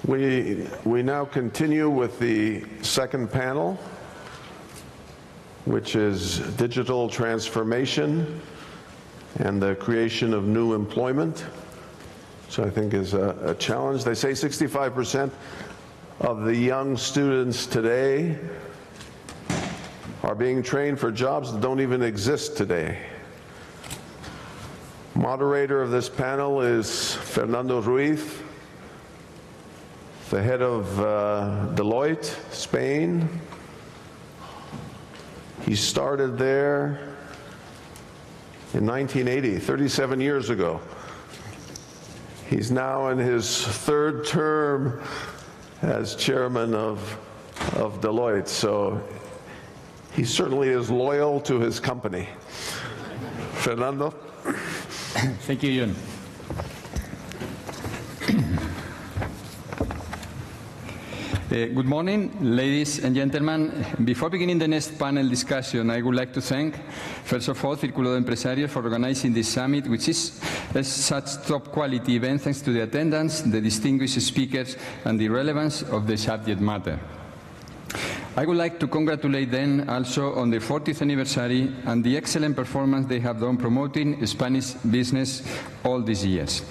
We now continue with the second panel, which is digital transformation and the creation of new employment, which I think is a challenge. They say 65% of the young students today are being trained for jobs that don't even exist today. Moderator of this panel is Fernando Ruiz, the head of Deloitte, Spain. He started there in 1980, 37 years ago. He's now in his third term as chairman of Deloitte, so he certainly is loyal to his company. Fernando? Thank you, John. Good morning, ladies and gentlemen. Before beginning the next panel discussion, I would like to thank, first of all, Circulo de Empresarios for organizing this summit, which is such top-quality event thanks to the attendance, the distinguished speakers, and the relevance of the subject matter. I would like to congratulate them also on the 40th anniversary and the excellent performance they have done promoting Spanish business all these years.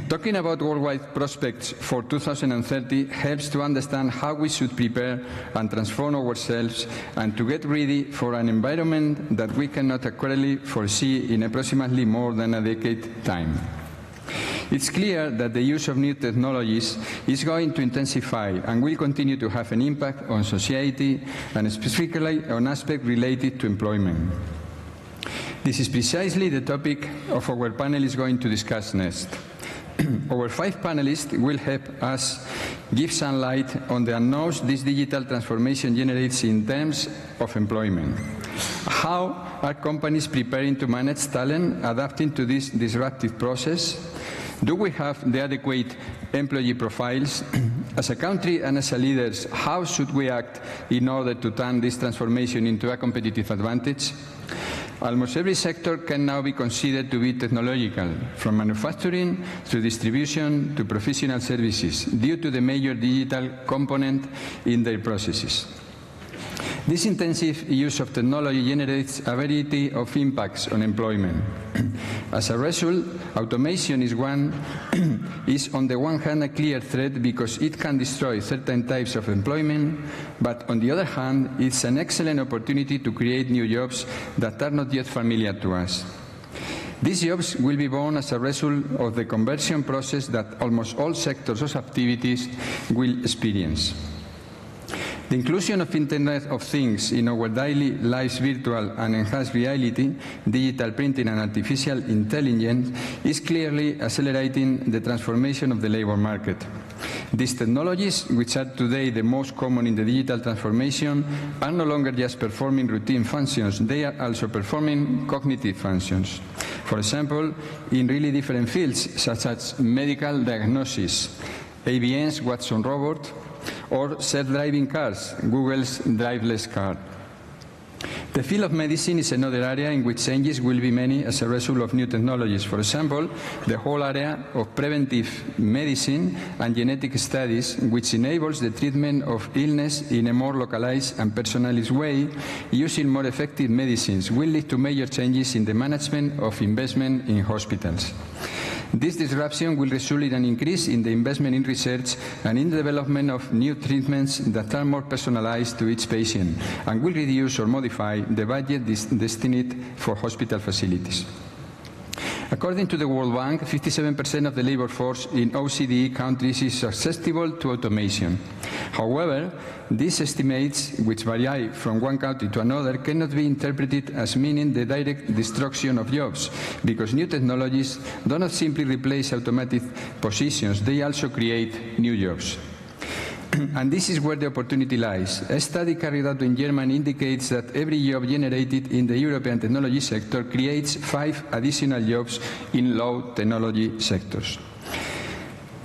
Talking about worldwide prospects for 2030 helps to understand how we should prepare and transform ourselves and to get ready for an environment that we cannot accurately foresee in approximately more than a decade time. It's clear that the use of new technologies is going to intensify and will continue to have an impact on society and specifically on aspects related to employment. This is precisely the topic of our panel is going to discuss next. Our 5 panelists will help us give some light on the unknowns this digital transformation generates in terms of employment. How are companies preparing to manage talent, adapting to this disruptive process? Do we have the adequate employee profiles? As a country and as a leaders, how should we act in order to turn this transformation into a competitive advantage? Almost every sector can now be considered to be technological, from manufacturing through distribution to professional services, due to the major digital component in their processes. This intensive use of technology generates a variety of impacts on employment. As a result, automation is on the one hand a clear threat because it can destroy certain types of employment, but on the other hand, it's an excellent opportunity to create new jobs that are not yet familiar to us. These jobs will be born as a result of the conversion process that almost all sectors of activities will experience. The inclusion of Internet of Things in our daily lives, virtual and enhanced reality, digital printing and artificial intelligence is clearly accelerating the transformation of the labor market. These technologies, which are today the most common in the digital transformation, are no longer just performing routine functions, they are also performing cognitive functions. For example, in really different fields, such as medical diagnosis, ABN's Watson robot, or self-driving cars, Google's driverless car. The field of medicine is another area in which changes will be many as a result of new technologies. For example, the whole area of preventive medicine and genetic studies, which enables the treatment of illness in a more localized and personalized way, using more effective medicines, will lead to major changes in the management of investment in hospitals. This disruption will result in an increase in the investment in research and in the development of new treatments that are more personalized to each patient and will reduce or modify the budget destined for hospital facilities. According to the World Bank, 57% of the labor force in OECD countries is susceptible to automation. However, these estimates, which vary from one country to another, cannot be interpreted as meaning the direct destruction of jobs, because new technologies do not simply replace automatic positions, they also create new jobs. And this is where the opportunity lies. A study carried out in Germany indicates that every job generated in the European technology sector creates 5 additional jobs in low technology sectors.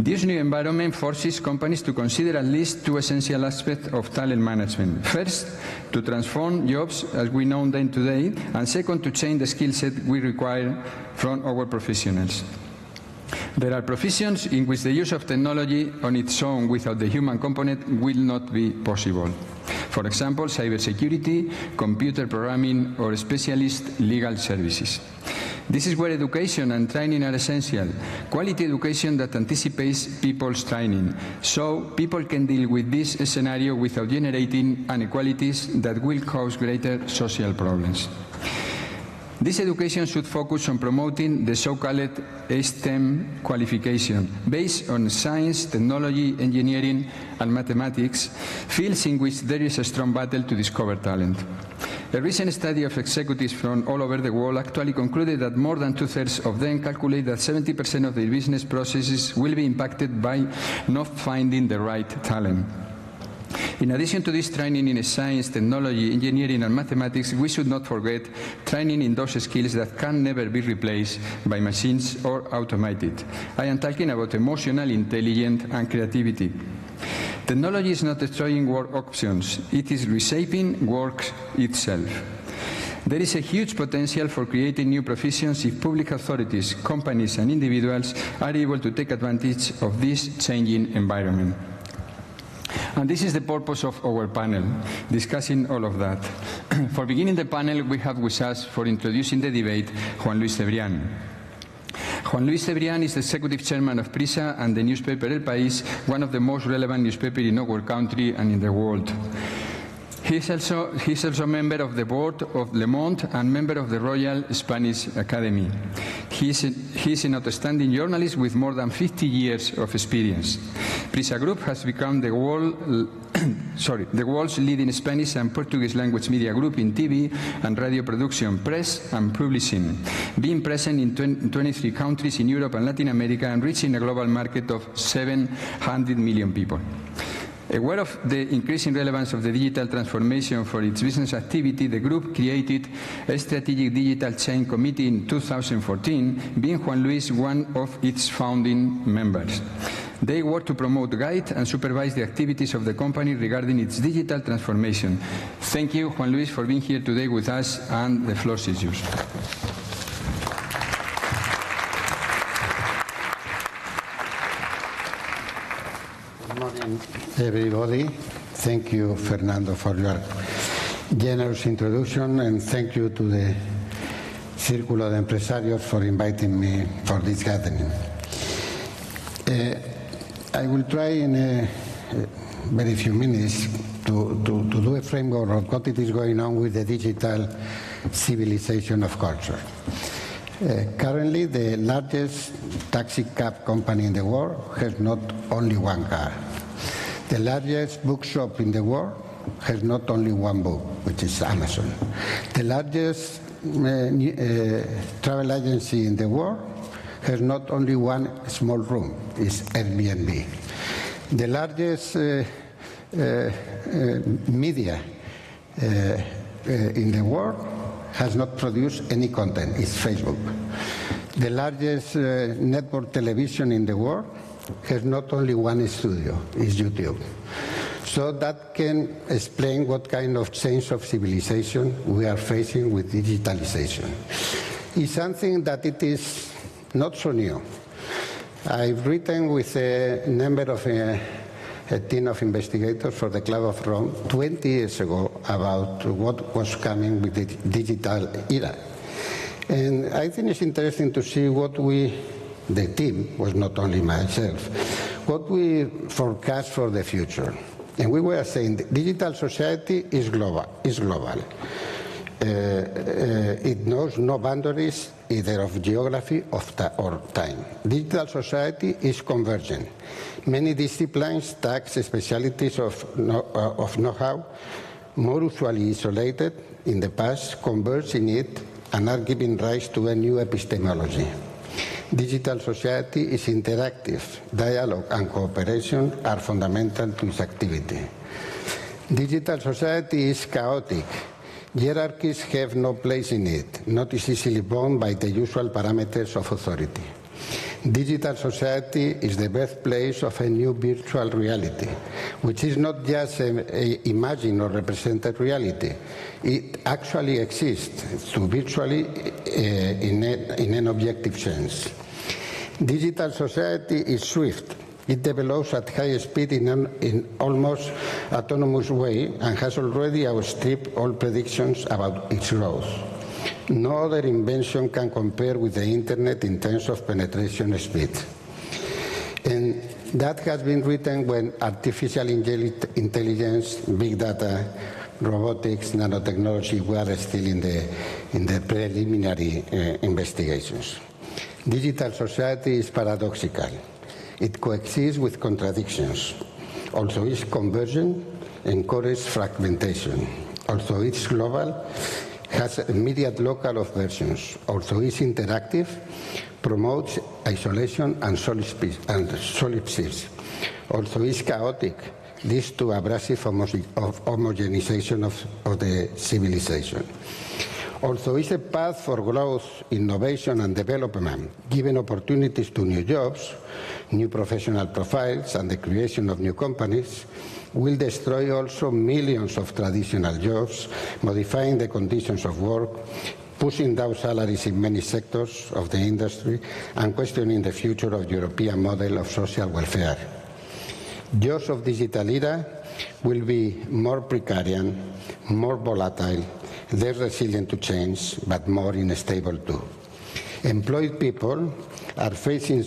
This new environment forces companies to consider at least 2 essential aspects of talent management. First, to transform jobs as we know them today, and second, to change the skill set we require from our professionals. There are professions in which the use of technology on its own without the human component will not be possible. For example, cybersecurity, computer programming, or specialist legal services. This is where education and training are essential. Quality education that anticipates people's training, so people can deal with this scenario without generating inequalities that will cause greater social problems. This education should focus on promoting the so-called STEM qualification, based on science, technology, engineering, and mathematics, fields in which there is a strong battle to discover talent. A recent study of executives from all over the world actually concluded that more than 2/3 of them calculate that 70% of their business processes will be impacted by not finding the right talent. In addition to this training in science, technology, engineering, and mathematics, we should not forget training in those skills that can never be replaced by machines or automated. I am talking about emotional intelligence and creativity. Technology is not destroying work options, it is reshaping work itself. There is a huge potential for creating new professions if public authorities, companies, and individuals are able to take advantage of this changing environment. And this is the purpose of our panel, discussing all of that. For beginning the panel, we have with us, for introducing the debate, Juan Luis Cebrián. Juan Luis Cebrián is the executive chairman of PRISA and the newspaper El País, one of the most relevant newspapers in our country and in the world. He is also a member of the board of Le Monde and member of the Royal Spanish Academy. He is an outstanding journalist with more than 50 years of experience. PRISA Group has become the world's leading Spanish and Portuguese language media group in TV and radio production, press and publishing, being present in 23 countries in Europe and Latin America and reaching a global market of 700 million people. Aware of the increasing relevance of the digital transformation for its business activity, the group created a strategic digital change committee in 2014, being Juan Luis one of its founding members. They work to promote, guide, and supervise the activities of the company regarding its digital transformation. Thank you, Juan Luis, for being here today with us, and the floor is yours. Everybody, thank you, Fernando, for your generous introduction, and thank you to the Círculo de Empresarios for inviting me for this gathering. I will try in a very few minutes to do a framework of what it is going on with the digital civilization of culture. Currently, the largest taxi cab company in the world has not only one car. The largest bookshop in the world has not only one book, which is Amazon. The largest travel agency in the world has not only one small room, it's Airbnb. The largest media in the world has not produced any content, it's Facebook. The largest network television in the world has not only one studio, it's YouTube. So that can explain what kind of change of civilization we are facing with digitalization. It's something that it is not so new. I've written with a number of a team of investigators for the Club of Rome 20 years ago about what was coming with the digital era. And I think it's interesting to see what the team, was not only myself, what we forecast for the future. And we were saying the digital society is global. It knows no boundaries, either of geography or time. Digital society is convergent. Many disciplines, tax specialties of know-how, more usually isolated in the past, converge in it and are giving rise to a new epistemology. Digital society is interactive. Dialogue and cooperation are fundamental to its activity. Digital society is chaotic. Hierarchies have no place in it, not easily borne by the usual parameters of authority. Digital society is the birthplace of a new virtual reality, which is not just an imagined or represented reality. It actually exists, so virtually in an objective sense. Digital society is swift. It develops at high speed in almost autonomous way and has already outstripped all predictions about its growth. No other invention can compare with the Internet in terms of penetration speed. And that has been written when artificial intelligence, big data, robotics, nanotechnology were still in the preliminary investigations. Digital society is paradoxical. It coexists with contradictions. Also, it's convergent, encourages fragmentation. Also, it's global, has immediate local versions. Also, it's interactive, promotes isolation and solipsism. Also, it's chaotic, leads to abrasive homogenization of the civilization. Also, it's a path for growth, innovation and development, giving opportunities to new jobs, new professional profiles and the creation of new companies, will destroy also millions of traditional jobs, modifying the conditions of work, pushing down salaries in many sectors of the industry and questioning the future of the European model of social welfare. Jobs of digital era will be more precarious, more volatile, less resilient to change, but more unstable too. Employed people are facing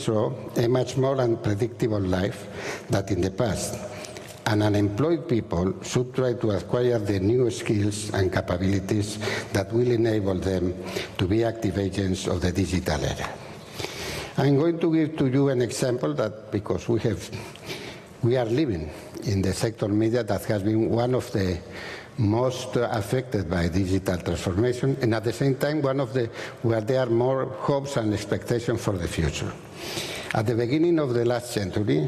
a much more unpredictable life than in the past, and unemployed people should try to acquire the new skills and capabilities that will enable them to be active agents of the digital era. I'm going to give to you an example that, because we are living in the sector media that has been one of the most affected by digital transformation, and at the same time one of the where there are more hopes and expectations for the future. At the beginning of the last century,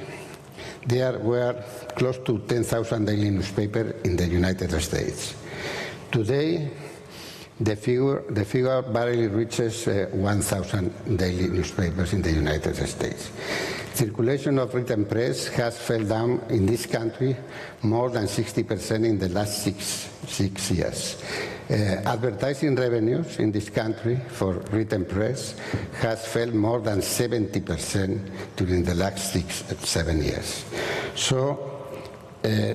there were close to 10,000 daily newspapers in the United States. Today, the figure barely reaches 1,000 daily newspapers in the United States. Circulation of written press has fell down in this country more than 60% in the last six years. Advertising revenues in this country for written press has fell more than 70% during the last 6-7 years. So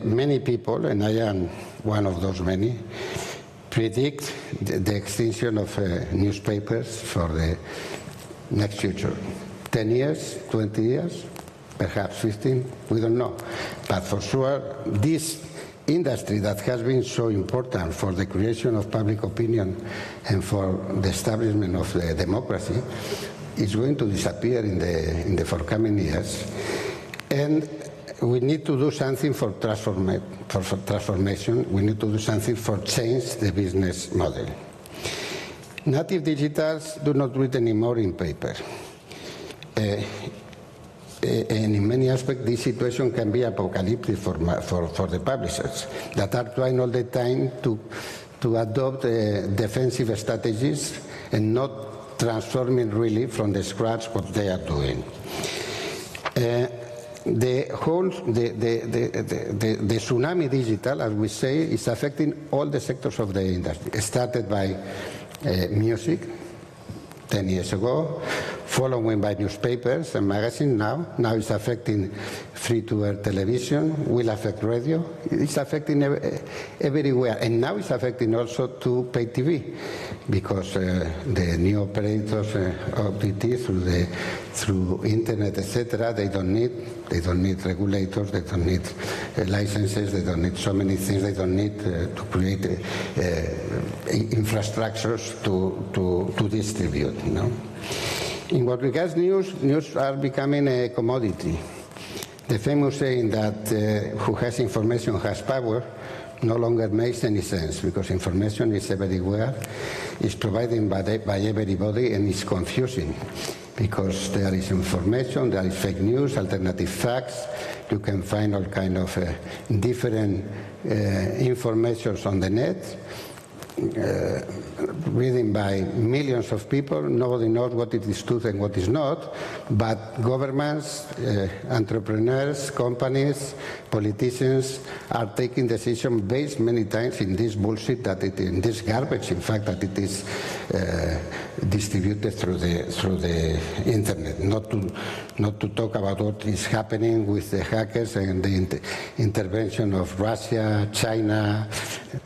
many people, and I am one of those many, predict the extinction of newspapers for the next future. 10 years, 20 years, perhaps 15, we don't know. But for sure, this industry that has been so important for the creation of public opinion and for the establishment of the democracy is going to disappear in the forthcoming years. And we need to do something for transformation. We need to do something for change the business model. Native digitals do not read anymore in paper. And in many aspects, this situation can be apocalyptic for the publishers that are trying all the time to adopt defensive strategies and not transforming really from the scratch what they are doing. The tsunami digital, as we say, is affecting all the sectors of the industry. It started by music 10 years ago, following by newspapers and magazines now. Now it's affecting free-to-air television, will affect radio. It's affecting everywhere. And now it's affecting also to pay TV, because the new operators OTT through internet, etc., they don't need regulators, they don't need licenses, they don't need so many things, they don't need to create infrastructures to distribute. You know? In what regards news are becoming a commodity. The famous saying that who has information has power no longer makes any sense, because information is everywhere, is provided by everybody, and it's confusing, because there is information, there is fake news, alternative facts. You can find all kind of different information on the net. reading by millions of people. Nobody knows what it is truth and what is not, but governments, entrepreneurs, companies, politicians are taking decisions based many times in this bullshit, in this garbage, in fact, that it is distributed through the internet. Not to talk about what is happening with the hackers and the intervention of Russia, China,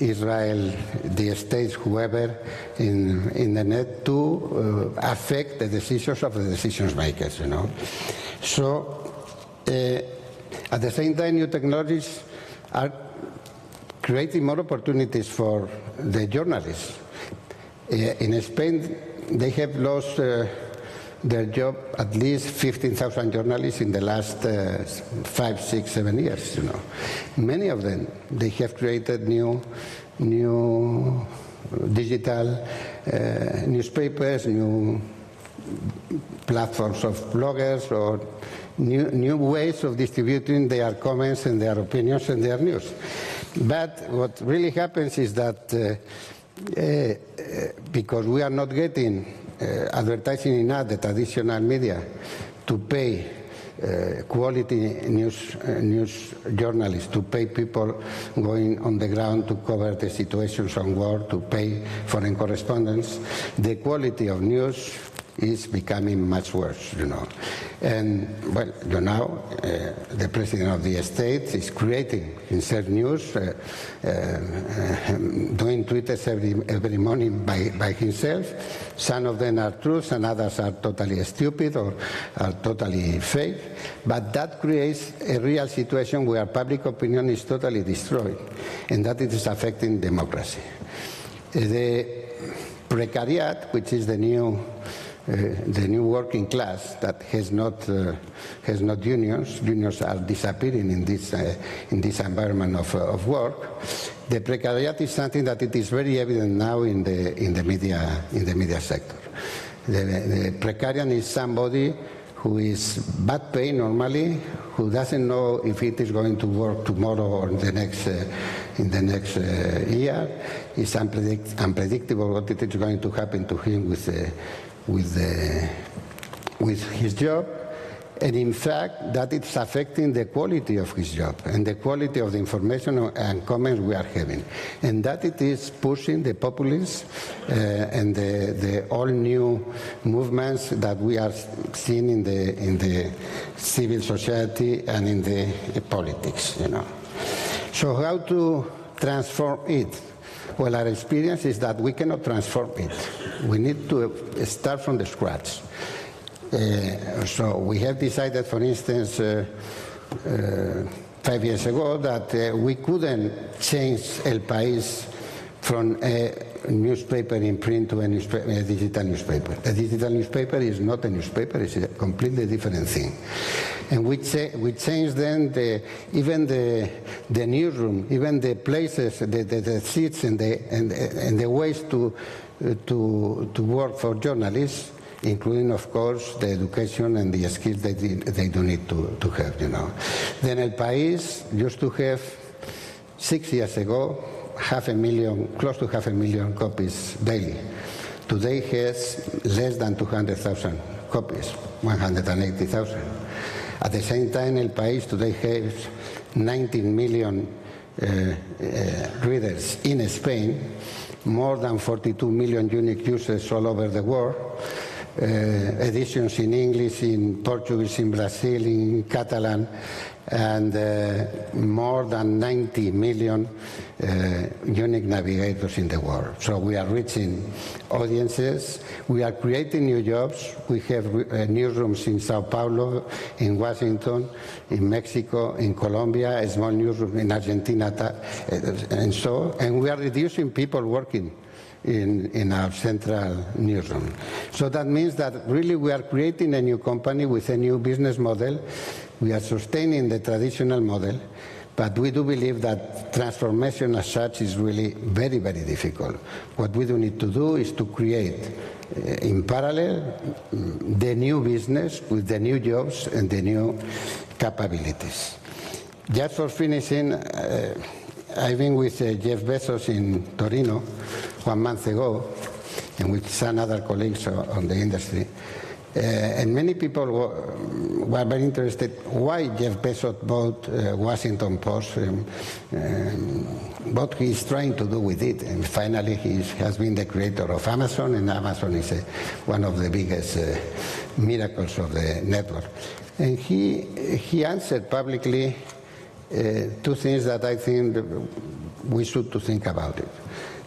Israel, the States, whoever in the net to affect the decisions of the decision makers, you know. So at the same time, new technologies are creating more opportunities for the journalists. In Spain, they have lost their job at least 15,000 journalists in the last 5, 6, 7 years, you know. Many of them, they have created new digital newspapers, new platforms of bloggers, or new ways of distributing their comments and their opinions and their news. But what really happens is that because we are not getting advertising enough, the traditional media, to pay quality news journalists, to pay people going on the ground to cover the situations on war, to pay foreign correspondents, the quality of news is becoming much worse, you know. And, well, you know, the President of the States is creating insert news, doing Twitters every morning by himself. Some of them are true, and others are totally stupid or are totally fake. But that creates a real situation where public opinion is totally destroyed, and that it is affecting democracy. The precariat, which is the new working class that has not unions. Unions are disappearing in this environment of work. The precariat is something that it is very evident now in the media sector. The precarian is somebody who is bad pay normally, who doesn't know if it is going to work tomorrow or in the next year. It's unpredictable what it is going to happen to him with his job, and in fact that it's affecting the quality of his job and the quality of the information and comments we are having, and that it is pushing the populists and the all new movements that we are seeing in the civil society and in the politics, you know. So how to transform it? Well, our experience is that we cannot transform it. We need to start from the scratch. So we have decided, for instance, 5 years ago that we couldn't change El País from a newspaper in print to a digital newspaper. A digital newspaper is not a newspaper, it's a completely different thing. And we changed then even the newsroom, even the places, the seats and the ways to work for journalists, including, of course, the education and the skills they do need to have, you know. Then El País used to have, 6 years ago, close to 500,000 copies daily. Today has less than 200,000 copies, 180,000. At the same time, El País today has 19 million readers in Spain, more than 42 million unique users all over the world, editions in English, in Portuguese, in Brazil, in Catalan, and more than 90 million unique navigators in the world. So we are reaching audiences, we are creating new jobs, we have newsrooms in Sao Paulo, in Washington, in Mexico, in Colombia, a small newsroom in Argentina, and we are reducing people working in our central newsroom. So that means that really we are creating a new company with a new business model. We are sustaining the traditional model, but we do believe that transformation as such is really very, very difficult. What we do need to do is to create, in parallel, the new business with the new jobs and the new capabilities. Just for finishing, I've been with Jeff Bezos in Torino 1 month ago, and with some other colleagues on the industry. And many people were very interested why Jeff Bezos bought Washington Post, what he's trying to do with it. And finally, he has been the creator of Amazon, and Amazon is one of the biggest miracles of the network. And he answered publicly two things that I think we should to think about it.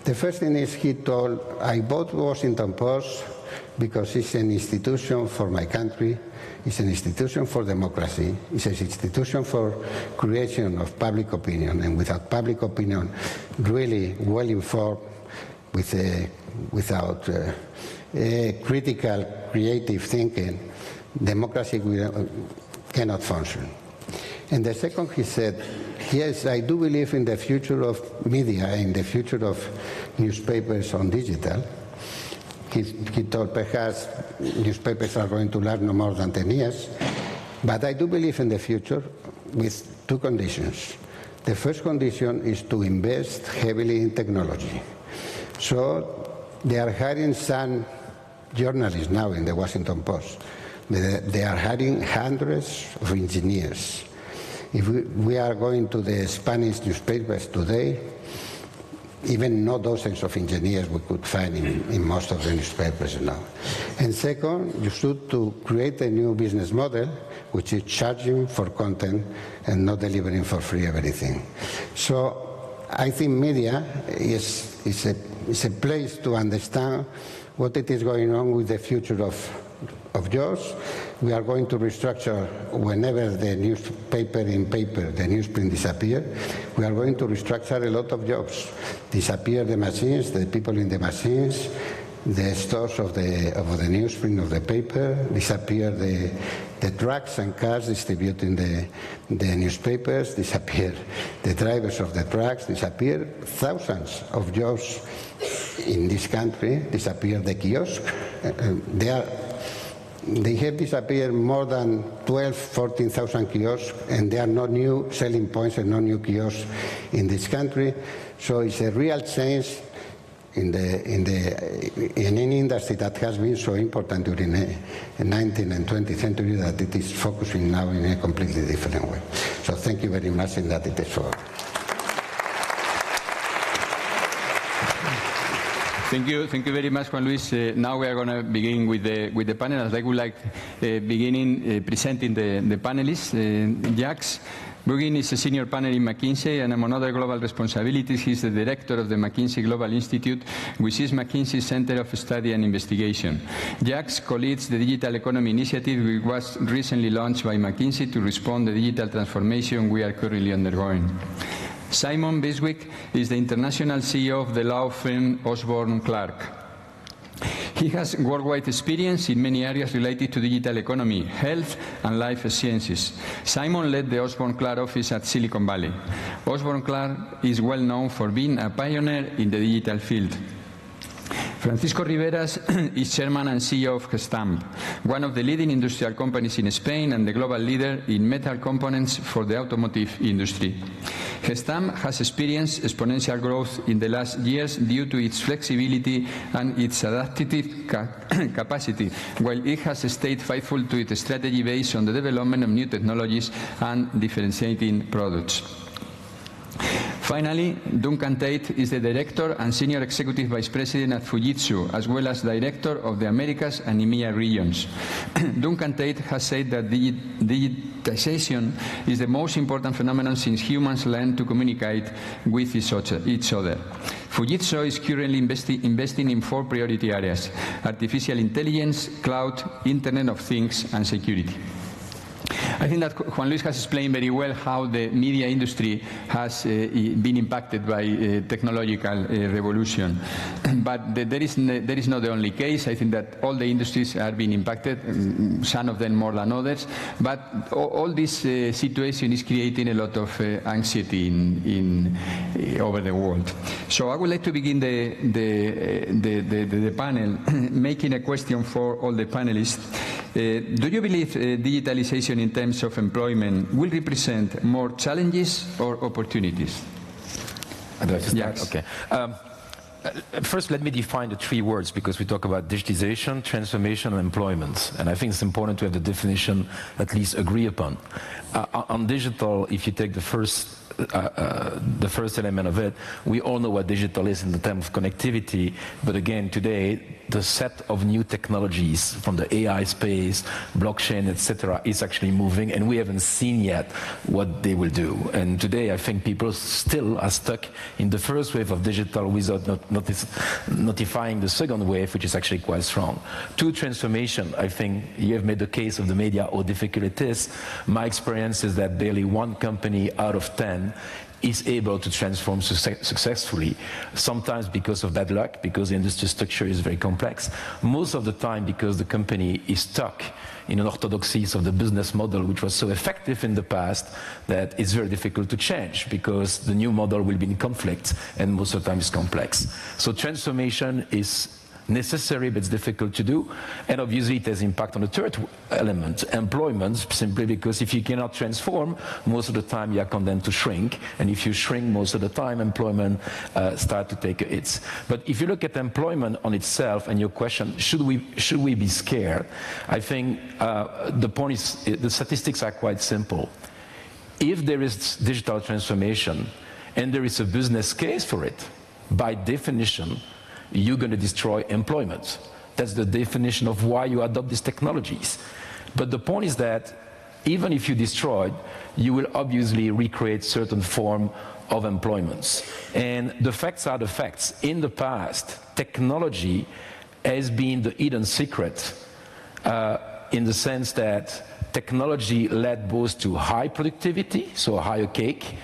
The first thing is he told, I bought Washington Post because it's an institution for my country, it's an institution for democracy, it's an institution for creation of public opinion, and without public opinion really well informed, without critical, creative thinking, democracy cannot function. And the second, he said, yes, I do believe in the future of media, in the future of newspapers on digital. He told perhaps newspapers are going to last no more than 10 years, but I do believe in the future with two conditions. The first condition is to invest heavily in technology. So they are hiring some journalists now in the Washington Post. They are hiring hundreds of engineers. If we are going to the Spanish newspapers today, even no dozens of engineers we could find in most of the newspapers now. And second, you should to create a new business model, which is charging for content and not delivering for free everything. So I think media is a place to understand what it is going on with the future of jobs. We are going to restructure whenever the newspaper in paper, the newsprint disappear. We are going to restructure a lot of jobs. Disappear the machines, the people in the machines, the stores of the newsprint of the paper, disappear the trucks and cars distributing the newspapers, disappear the drivers of the trucks, disappear thousands of jobs in this country, disappear the kiosks. They have disappeared more than 14,000 kiosks, and there are no new selling points and no new kiosks in this country. So it's a real change in any industry that has been so important during the 19th and 20th century that it is focusing now in a completely different way. So thank you very much, and that it is all. Thank you very much, Juan Luis. Now we are going to begin with the panel. As I would like presenting the panelists. Jacques Bugin is a senior partner in McKinsey, and among other global responsibilities, he is the director of the McKinsey Global Institute, which is McKinsey's Center of Study and Investigation. Jacques co-leads the Digital Economy Initiative, which was recently launched by McKinsey to respond to the digital transformation we are currently undergoing. Simon Biswick is the international CEO of the law firm Osborne Clarke. He has worldwide experience in many areas related to digital economy, health, and life sciences. Simon led the Osborne Clarke office at Silicon Valley. Osborne Clarke is well known for being a pioneer in the digital field. Francisco Riveras is chairman and CEO of Gestamp, one of the leading industrial companies in Spain and the global leader in metal components for the automotive industry. Gestamp has experienced exponential growth in the last years due to its flexibility and its adaptive capacity, while it has stayed faithful to its strategy based on the development of new technologies and differentiating products. Finally, Duncan Tate is the Director and Senior Executive Vice President at Fujitsu, as well as Director of the Americas and EMEA regions. Duncan Tate has said that digitization is the most important phenomenon since humans learned to communicate with each other. Fujitsu is currently investing in 4 priority areas: artificial intelligence, cloud, Internet of Things, and security. I think that Juan Luis has explained very well how the media industry has been impacted by technological revolution. But that is not the only case. I think that all the industries are being impacted, some of them more than others. But all this situation is creating a lot of anxiety over the world. So I would like to begin the panel making a question for all the panelists. Do you believe digitalization in terms of employment will represent more challenges or opportunities? Okay. First, let me define the three words, because we talk about digitization, transformation, and employment. And I think it's important to have the definition at least agree upon. On digital, if you take the first element of it, we all know what digital is in the terms of connectivity, but again, today, the set of new technologies from the AI space, blockchain, etc., is actually moving, and we haven't seen yet what they will do. And today, I think people still are stuck in the first wave of digital without notifying the second wave, which is actually quite strong. To transformation, I think you have made the case of the media, how difficult it is. My experience is that barely one company out of 10 is able to transform successfully, sometimes because of bad luck, because the industry structure is very complex, most of the time because the company is stuck in an orthodoxies of the business model, which was so effective in the past that it's very difficult to change, because the new model will be in conflict, and most of the time it's complex. So transformation is necessary, but it's difficult to do. And obviously it has impact on the third element, employment, simply because if you cannot transform, most of the time you are condemned to shrink. And if you shrink, most of the time employment start to take a hit. But if you look at employment on itself, and your question, should we be scared? I think the point is, the statistics are quite simple. If there is digital transformation and there is a business case for it, by definition, you're going to destroy employment. That's the definition of why you adopt these technologies. But the point is that even if you destroy, you will obviously recreate certain form of employments. And the facts are the facts. In the past, technology has been the hidden secret in the sense that technology led both to high productivity, so a higher cake,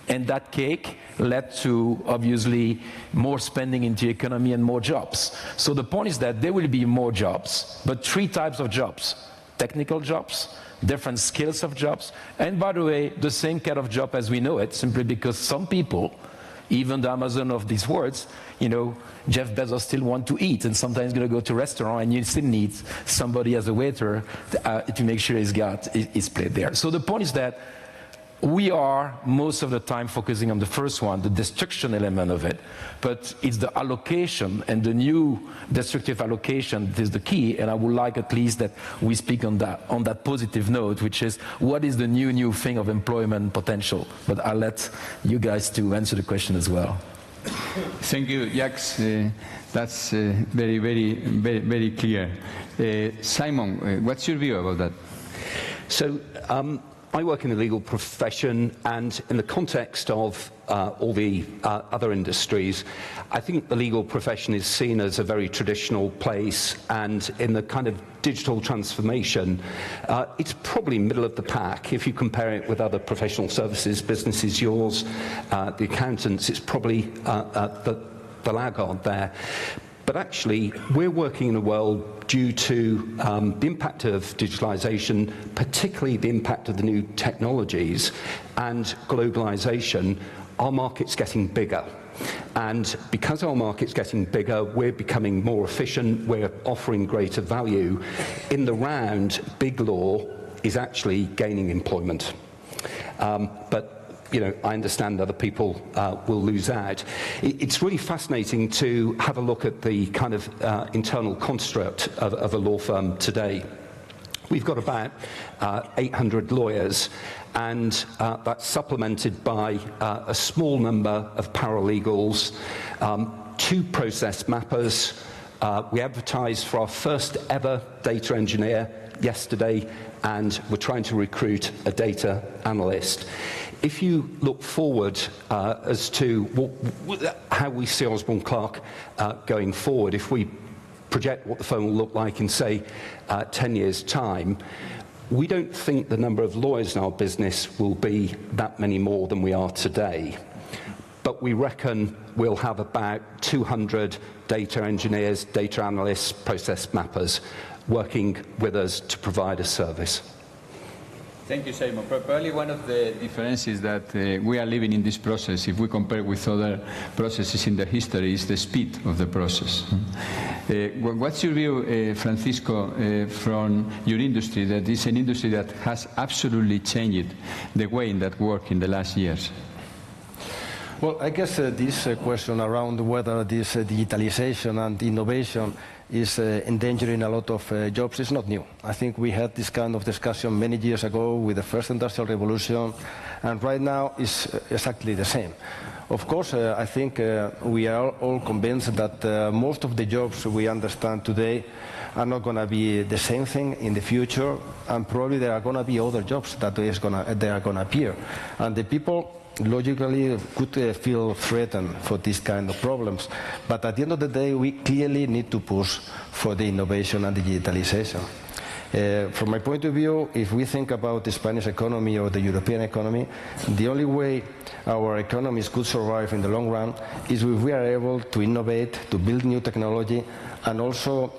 and that cake led to, obviously, more spending into the economy and more jobs. So the point is that there will be more jobs, but three types of jobs: technical jobs, different skills of jobs, and by the way, the same kind of job as we know it, simply because some people, even the Amazon of these words, you know, Jeff Bezos still want to eat, and sometimes going to go to a restaurant, and you still need somebody as a waiter to make sure he's got his plate there. So the point is that we are most of the time focusing on the first one, the destruction element of it, but it's the allocation, and the new destructive allocation that is the key. And I would like at least that we speak on that positive note, which is what is the new thing of employment potential. But I'll let you guys to answer the question as well. Thank you, Jacques. That's very clear. Simon, what's your view about that? So I work in the legal profession, and in the context of all the other industries, I think the legal profession is seen as a very traditional place, and in the kind of digital transformation, it's probably middle of the pack. If you compare it with other professional services, businesses, yours, the accountants, it's probably the laggard there. But actually, we're working in a world, due to the impact of digitalization, particularly the impact of the new technologies and globalization, our market's getting bigger. And because our market's getting bigger, we're becoming more efficient, we're offering greater value. In the round, big law is actually gaining employment. But you know, I understand other people will lose out. It's really fascinating to have a look at the kind of internal construct of a law firm today. We've got about 800 lawyers, and that's supplemented by a small number of paralegals, 2 process mappers. We advertised for our first ever data engineer yesterday, and we're trying to recruit a data analyst. If you look forward as to how we see Osborne Clarke going forward, if we project what the firm will look like in, say, 10 years' time, we don't think the number of lawyers in our business will be that many more than we are today. But we reckon we'll have about 200 data engineers, data analysts, process mappers working with us to provide a service. Thank you, Simon. Probably one of the differences that we are living in this process, if we compare with other processes in the history, is the speed of the process. What's your view, Francisco, from your industry, that is an industry that has absolutely changed the way in that work in the last years? Well, I guess this question around whether this digitalization and innovation is endangering a lot of jobs is not new. I think we had this kind of discussion many years ago with the first industrial revolution, and right now is exactly the same. Of course, I think we are all convinced that most of the jobs we understand today are not going to be the same thing in the future, and probably there are going to be other jobs that they are going to appear. And the people logically could feel threatened for these kind of problems. But at the end of the day, we clearly need to push for the innovation and digitalization. From my point of view, if we think about the Spanish economy or the European economy, the only way our economies could survive in the long run is if we are able to innovate, to build new technology, and also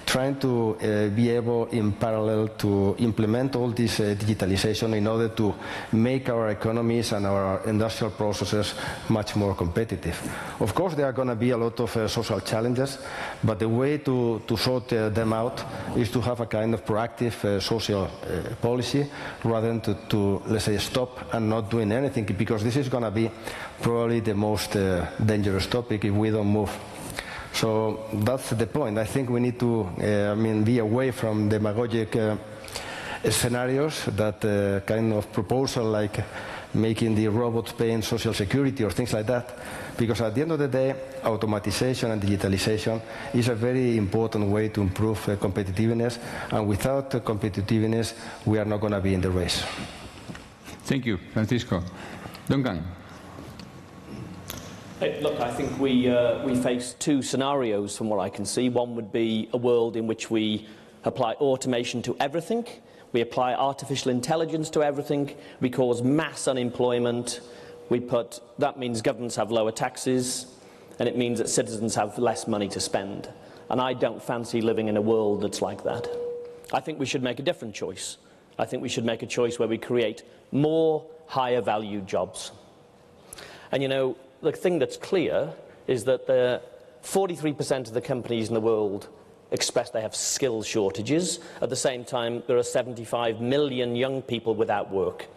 trying to be able in parallel to implement all this digitalization in order to make our economies and our industrial processes much more competitive. Of course, there are going to be a lot of social challenges, but the way to sort them out is to have a kind of proactive social policy rather than to, let's say, stop and not doing anything, because this is going to be probably the most dangerous topic if we don't move. So that's the point. I think we need to be away from demagogic scenarios, that kind of proposal like making the robots paying social security or things like that, because at the end of the day, automatization and digitalization is a very important way to improve competitiveness, and without competitiveness, we are not going to be in the race. Thank you, Francisco. Duncan. Look, I think we face two scenarios from what I can see. One would be a world in which we apply automation to everything, we apply artificial intelligence to everything, we cause mass unemployment, that means governments have lower taxes, and it means that citizens have less money to spend. And I don't fancy living in a world that's like that. I think we should make a different choice. I think we should make a choice where we create more higher value jobs. And you know, the thing that's clear is that 43% of the companies in the world express they have skills shortages. At the same time, there are 75 million young people without work.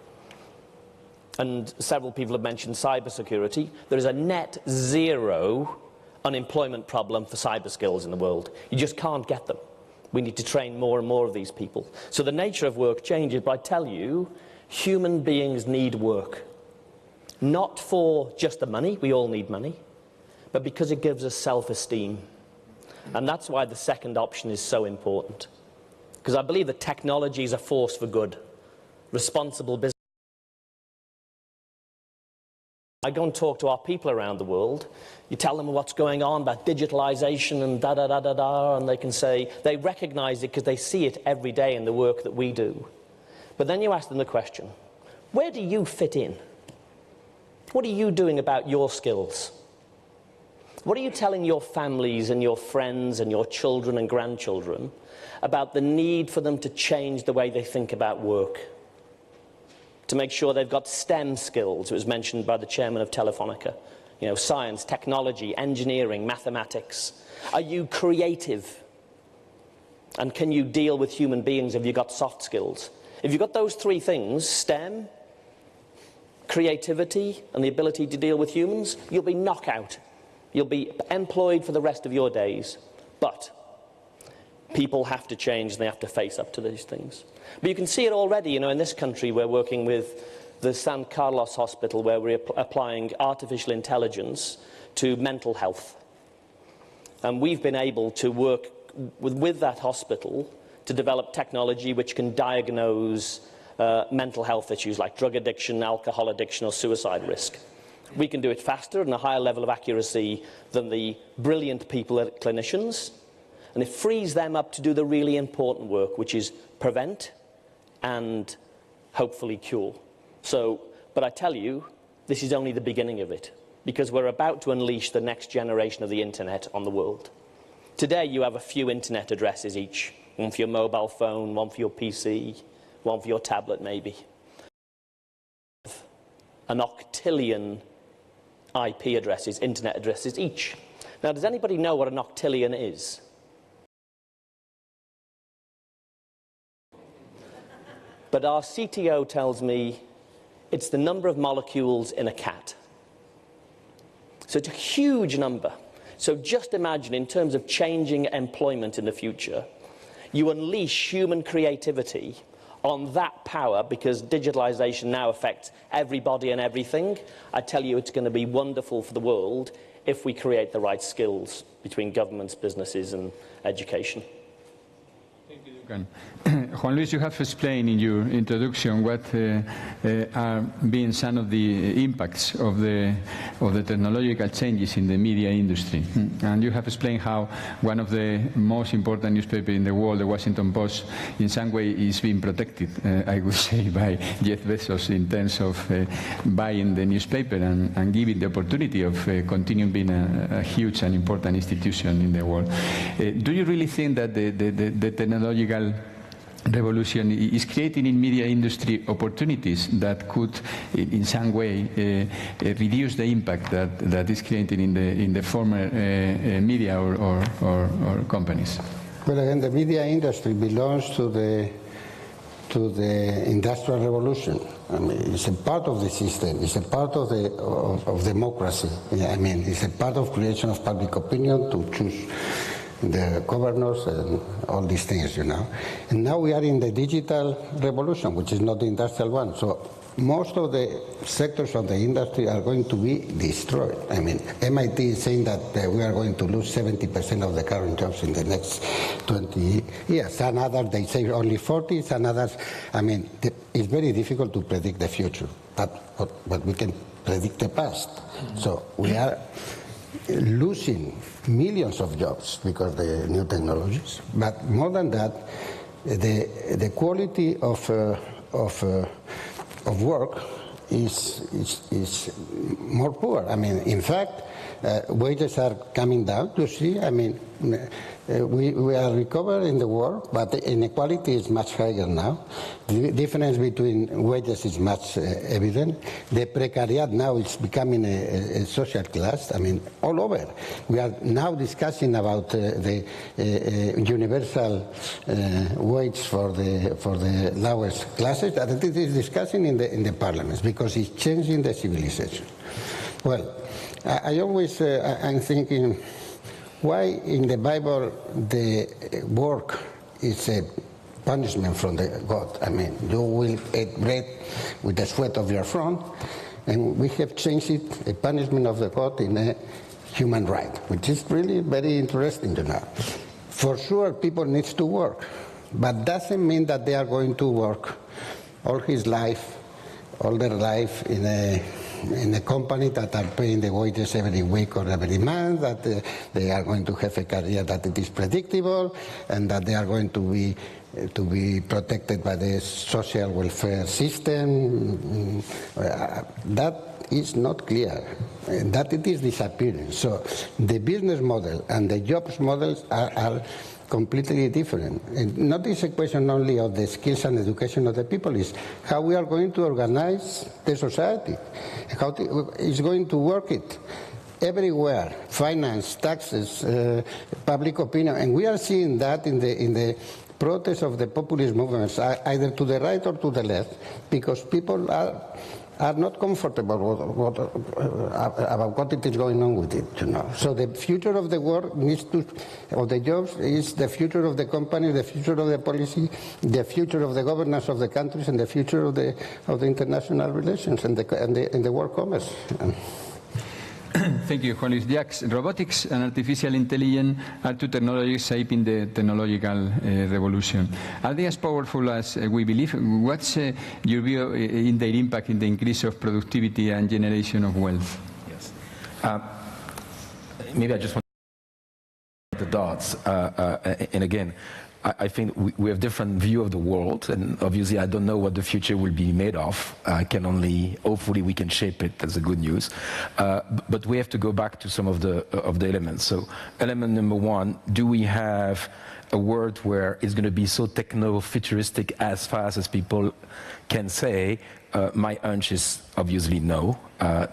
And several people have mentioned cybersecurity. There is a net zero unemployment problem for cyber skills in the world. You just can't get them. We need to train more and more of these people. So the nature of work changes, but I tell you, human beings need work. Not for just the money, we all need money, but because it gives us self-esteem. And that's why the second option is so important. Because I believe that technology is a force for good. Responsible business. I go and talk to our people around the world. You tell them what's going on about digitalization and da-da-da-da-da, and they can say, they recognize it because they see it every day in the work that we do. But then you ask them the question, where do you fit in? What are you doing about your skills? What are you telling your families and your friends and your children and grandchildren about the need for them to change the way they think about work? To make sure they've got STEM skills. It was mentioned by the chairman of Telefonica. You know, science, technology, engineering, mathematics. Are you creative? And can you deal with human beings? Have you got soft skills? If you've got those three things, STEM, creativity and the ability to deal with humans, you'll be knockout. You'll be employed for the rest of your days. But people have to change and they have to face up to these things. But you can see it already, you know, in this country we're working with the San Carlos Hospital where we're applying artificial intelligence to mental health. And we've been able to work with that hospital to develop technology which can diagnose mental health issues like drug addiction, alcohol addiction or suicide risk. We can do it faster and a higher level of accuracy than the brilliant people at clinicians, and it frees them up to do the really important work, which is prevent and hopefully cure. But I tell you, this is only the beginning of it, because we're about to unleash the next generation of the internet on the world. Today you have a few internet addresses each, one for your mobile phone, one for your PC, one for your tablet maybe. An octillion IP addresses, internet addresses each. Now, does anybody know what an octillion is? But our CTO tells me it's the number of molecules in a cat. So it's a huge number. So just imagine, in terms of changing employment in the future, you unleash human creativity on that power, because digitalisation now affects everybody and everything. I tell you, it's going to be wonderful for the world if we create the right skills between governments, businesses and education. Thank you, Duncan. Juan Luis, you have explained in your introduction what are being some of the impacts of the technological changes in the media industry. And you have explained how one of the most important newspapers in the world, the Washington Post, in some way is being protected, I would say, by Jeff Bezos in terms of buying the newspaper and giving the opportunity of continuing being a huge and important institution in the world. Do you really think that the technological revolution is creating in media industry opportunities that could in some way reduce the impact that is created in the former media or companies? Well, again, the media industry belongs to the industrial revolution. I mean, it's a part of the system. It's a part of democracy. I mean, it's a part of creation of public opinion to choose the governors and all these things, you know. And now we are in the digital revolution, which is not the industrial one. So most of the sectors of the industry are going to be destroyed. I mean, MIT is saying that we are going to lose 70% of the current jobs in the next 20 years. Some others, they say only 40, some others, I mean, it's very difficult to predict the future, but we can predict the past. So we are losing millions of jobs because of the new technologies. But more than that, the quality of work is more poor. I mean, in fact, wages are coming down. You see, I mean, we are recovering in the world, but the inequality is much higher now. The difference between wages is much evident. The precariat now is becoming a social class. I mean, all over. We are now discussing about the universal wage for the lowest classes, and it is discussing in the parliaments because it's changing the civilization. Well, I always I'm thinking, why in the Bible the work is a punishment from the God? I mean, you will eat bread with the sweat of your front, and we have changed it, a punishment of the God, in a human right, which is really very interesting to know. For sure, people need to work, but doesn't mean that they are going to work all their life in a company that are paying the wages every week or every month, that they are going to have a career that it is predictable, and that they are going to be protected by the social welfare system. That is not clear. That it is disappearing. So the business model and the jobs models are completely different. And not is a question only of the skills and education of the people, is how we are going to organize the society, how it's going to work it everywhere, finance, taxes, public opinion, and we are seeing that in the protest of the populist movements, either to the right or to the left, because people are not comfortable about what it is going on with it, you know. So the future of the work of the jobs is the future of the company, the future of the policy, the future of the governance of the countries, and the future of the international relations and the world commerce. Thank you, Juan Luis. Jacques, robotics and artificial intelligence are two technologies shaping the technological revolution. Are they as powerful as we believe? What's your view in their impact in the increase of productivity and generation of wealth? Yes. Maybe I just want to connect the dots. And again, I think we have different view of the world, and obviously I don't know what the future will be made of. I can only, hopefully we can shape it. That's the good news. But we have to go back to some of the elements. So element number one, do we have a world where it's going to be so techno-futuristic as fast as people can say, my hunch is obviously no.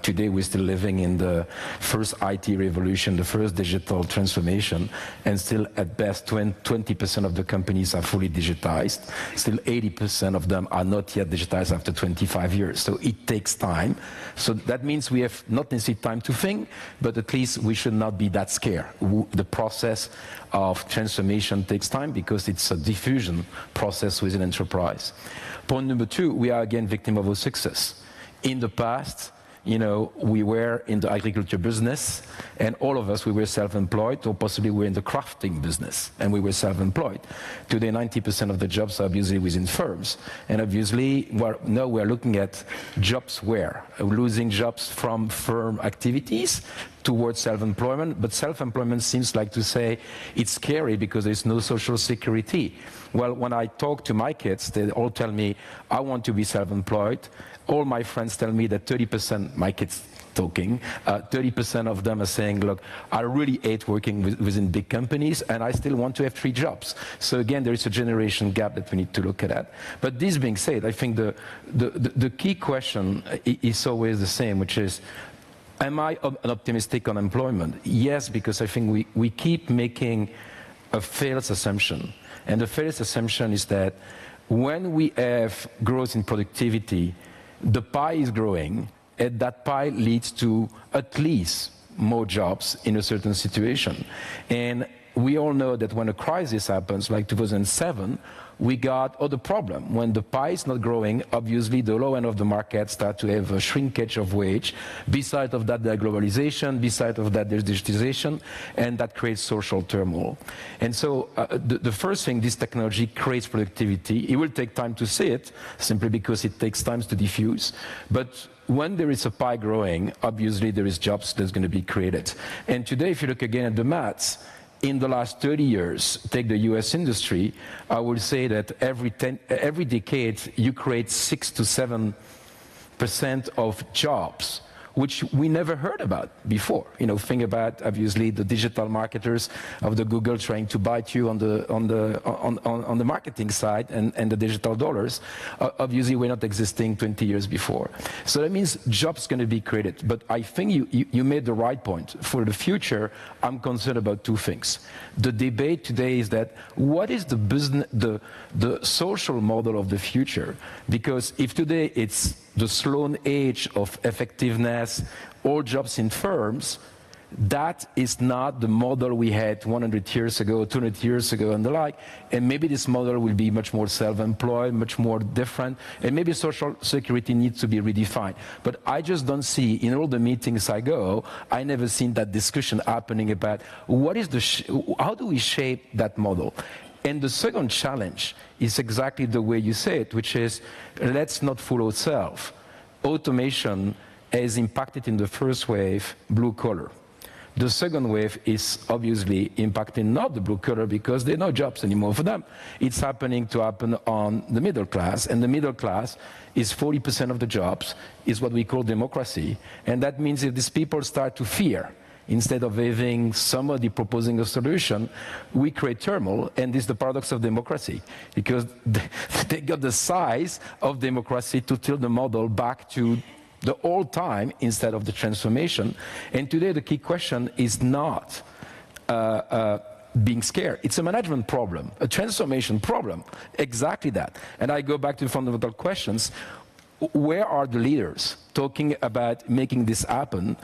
Today we're still living in the first IT revolution, the first digital transformation, and still at best 20% of the companies are fully digitized. Still 80% of them are not yet digitized after 25 years. So it takes time. So that means we have not necessarily time to think, but at least we should not be that scared. The process of transformation takes time because it's a diffusion process within enterprise. Point number two, we are again victim of our success. In the past, you know, we were in the agriculture business, and all of us, we were self-employed, or possibly we were in the crafting business, and we were self-employed. Today, 90% of the jobs are obviously within firms. And obviously, now we're looking at jobs where? Losing jobs from firm activities towards self-employment, but self-employment seems like to say it's scary because there's no social security. Well, when I talk to my kids, they all tell me, I want to be self-employed. All my friends tell me that 30%, my kids talking, 30% of them are saying, look, I really hate working within big companies and I still want to have 3 jobs. So again, there is a generation gap that we need to look at. But this being said, I think the key question is always the same, which is, am I optimistic on employment? Yes, because I think we keep making a false assumption. And the false assumption is that when we have growth in productivity, the pie is growing, and that pie leads to at least more jobs in a certain situation. And we all know that when a crisis happens, like 2007, we got other problem. When the pie is not growing, obviously the low end of the market start to have a shrinkage of wage. Besides of that, there's globalization. Besides of that, there's digitization, and that creates social turmoil. And so the first thing, this technology creates productivity. It will take time to see it, simply because it takes time to diffuse. But when there is a pie growing, obviously there is jobs that's going to be created. And today, if you look again at the maths, in the last 30 years, take the US industry, I would say that every decade you create 6 to 7% of jobs, which we never heard about before. You know, think about obviously the digital marketers of the Google trying to bite you on the marketing side and the digital dollars. Obviously, we're not existing 20 years before. So that means jobs going to be created. But I think you made the right point. For the future, I'm concerned about 2 things. The debate today is that what is the business, the social model of the future? Because if today it's the Sloan age of effectiveness, all jobs in firms, that is not the model we had 100 years ago, 200 years ago, and the like. And maybe this model will be much more self-employed, much more different, and maybe social security needs to be redefined. But I just don't see, in all the meetings I go, I never seen that discussion happening about what is how do we shape that model? And the second challenge is exactly the way you say it, which is, let's not fool ourselves. Automation has impacted in the first wave blue collar. The second wave is obviously impacting not the blue collar because there are no jobs anymore for them. It's happen on the middle class, and the middle class is 40% of the jobs, is what we call democracy. And that means if these people start to fear, instead of having somebody proposing a solution, we create turmoil, and this is the paradox of democracy, because they got the size of democracy to tilt the model back to the old time instead of the transformation. And today the key question is not being scared. It's a management problem, a transformation problem, exactly that. And I go back to fundamental questions. Where are the leaders talking about making this happen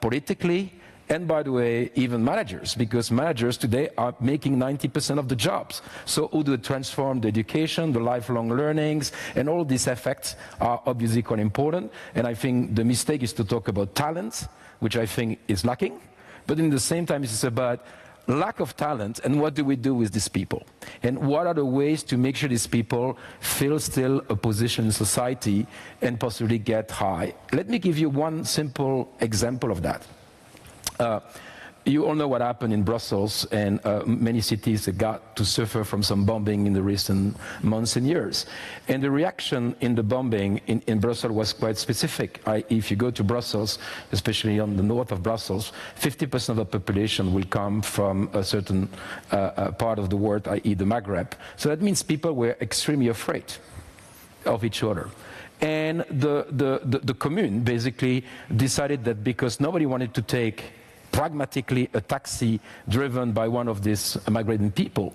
politically? And by the way, even managers, because managers today are making 90% of the jobs. So how do they transform the education, the lifelong learnings, and all these effects are obviously quite important. And I think the mistake is to talk about talent, which I think is lacking. But in the same time, it's about lack of talent, and what do we do with these people? And what are the ways to make sure these people feel still a position in society and possibly get high? Let me give you one simple example of that. You all know what happened in Brussels, and many cities got to suffer from some bombing in the recent months and years. And the reaction in the bombing in Brussels was quite specific. If you go to Brussels, especially on the north of Brussels, 50% of the population will come from a certain part of the world, i.e. the Maghreb. So that means people were extremely afraid of each other. And the commune basically decided that because nobody wanted to take pragmatically a taxi driven by one of these migrating people,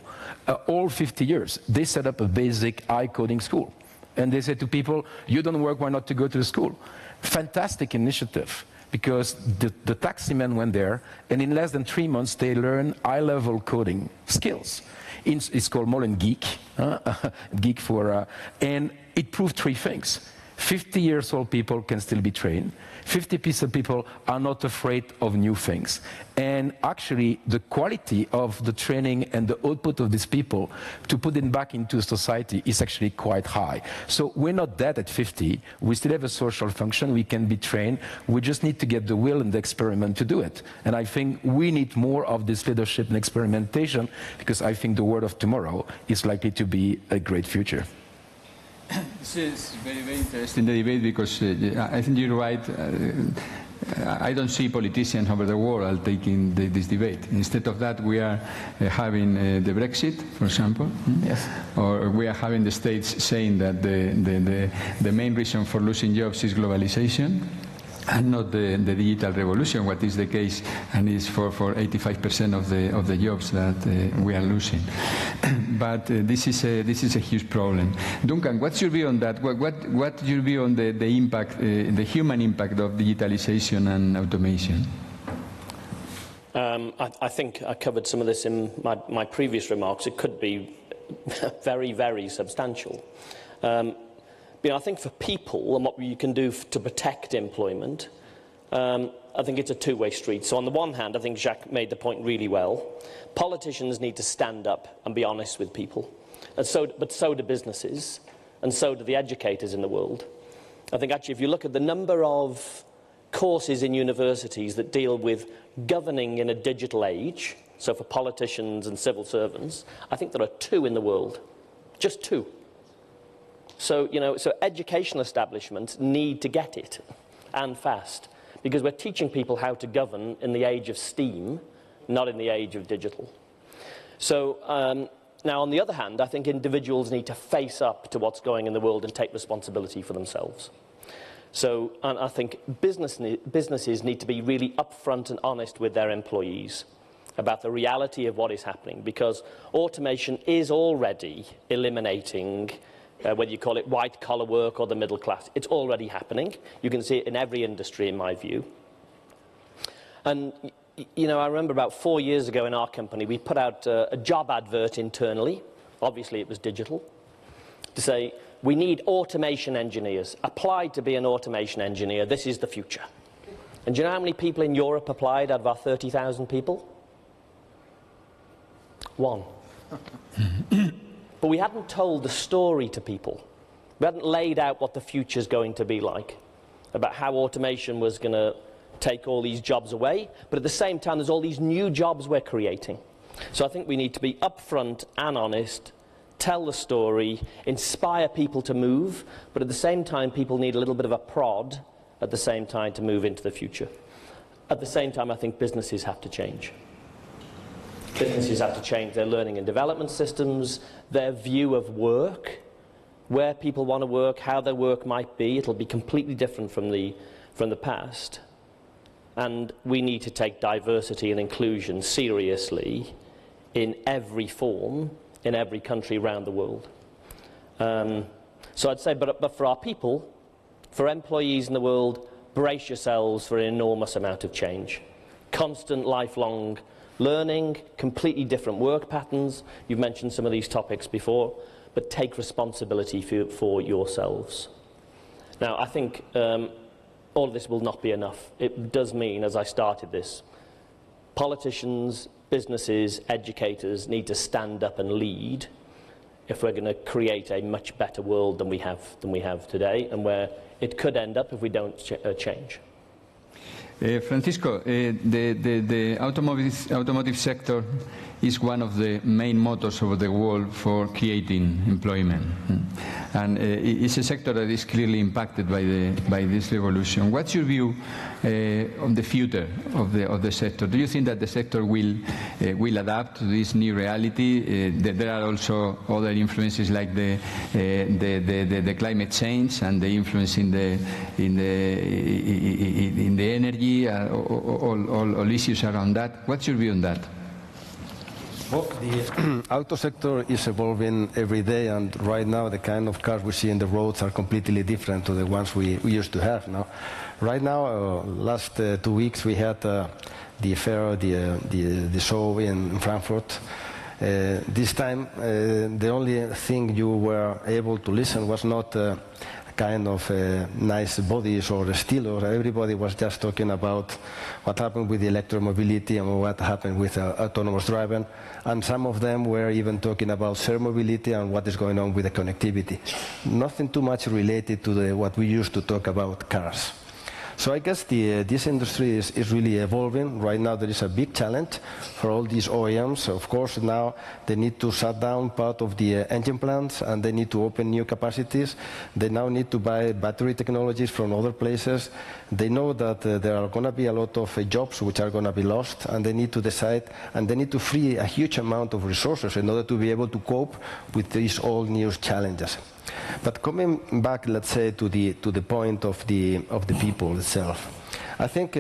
all 50 years, they set up a basic I-coding school. And they said to people, you don't work, why not to go to the school? Fantastic initiative, because the taxi men went there, and in less than 3 months, they learned high-level coding skills. It's called Molen Geek, geek for, and it proved 3 things. 50 years old people can still be trained. 50% of people are not afraid of new things. And actually, the quality of the training and the output of these people to put them back into society is actually quite high. So we're not dead at 50. We still have a social function. We can be trained. We just need to get the will and the experiment to do it. And I think we need more of this leadership and experimentation, because I think the world of tomorrow is likely to be a great future. This is very, very interesting, the debate, because I think you're right. I don't see politicians over the world taking this debate. Instead of that, we are having the Brexit, for example. Yes. Or we are having the states saying that the main reason for losing jobs is globalization, and not the digital revolution, what is the case, and is for 85% of the jobs that we are losing. But this is a huge problem. Duncan, what's your view on that? What's your view on the impact, the human impact of digitalization and automation? I think I covered some of this in my previous remarks. It could be very, very substantial. I think for people and what you can do to protect employment, I think it's a two-way street. So on the one hand, I think Jacques made the point really well. Politicians need to stand up and be honest with people, but so do businesses, and so do the educators in the world. I think actually if you look at the number of courses in universities that deal with governing in a digital age, so for politicians and civil servants, I think there are 2 in the world, just 2. So, so educational establishments need to get it, and fast, because we're teaching people how to govern in the age of steam, not in the age of digital. So, now on the other hand, I think individuals need to face up to what's going in the world and take responsibility for themselves. So, and I think businesses need to be really upfront and honest with their employees about the reality of what is happening, because automation is already eliminating whether you call it white-collar work or the middle class. It's already happening. You can see it in every industry, in my view. And, I remember about 4 years ago in our company, we put out a job advert internally. Obviously, it was digital, to say, we need automation engineers. Apply to be an automation engineer. This is the future. And do you know how many people in Europe applied out of our 30,000 people? 1. But we hadn't told the story to people. We hadn't laid out what the future's going to be like, about how automation was going to take all these jobs away, but at the same time there's all these new jobs we're creating. So I think we need to be upfront and honest, tell the story, inspire people to move, but at the same time people need a little bit of a prod at the same time to move into the future. At the same time, I think businesses have to change. Businesses have to change their learning and development systems, their view of work, where people want to work, how their work might be. It'll be completely different from the past. And we need to take diversity and inclusion seriously in every form, in every country around the world. So I'd say, but for our people, for employees in the world, brace yourselves for an enormous amount of change. Constant, lifelong learning, completely different work patterns. You've mentioned some of these topics before, but take responsibility for yourselves. Now, I think all of this will not be enough. It does mean, as I started this, politicians, businesses, educators need to stand up and lead if we're going to create a much better world than we have today, and where it could end up if we don't change. Francisco, the automotive sector is one of the main motors of the world for creating employment. and it's a sector that is clearly impacted by this revolution. What's your view on the future of the sector? Do you think that the sector will adapt to this new reality? There are also other influences like the climate change and the influence in the energy, all issues around that. What's your view on that? Well, the auto sector is evolving every day, and right now the kind of cars we see in the roads are completely different to the ones we used to have now. Right now, last 2 weeks we had the fair, the show in Frankfurt. This time, the only thing you were able to listen was not kind of nice bodies or stilos. Everybody was just talking about what happened with the electromobility and what happened with autonomous driving. And some of them were even talking about shared mobility and what is going on with the connectivity. Nothing too much related to what we used to talk about cars. So I guess this industry is really evolving. Right now there is a big challenge for all these OEMs. Of course now they need to shut down part of the engine plants and they need to open new capacities. They now need to buy battery technologies from other places. They know that there are going to be a lot of jobs which are going to be lost, and they need to decide, and they need to free a huge amount of resources in order to be able to cope with these all new challenges. But coming back, let's say, to the point of the people itself, I think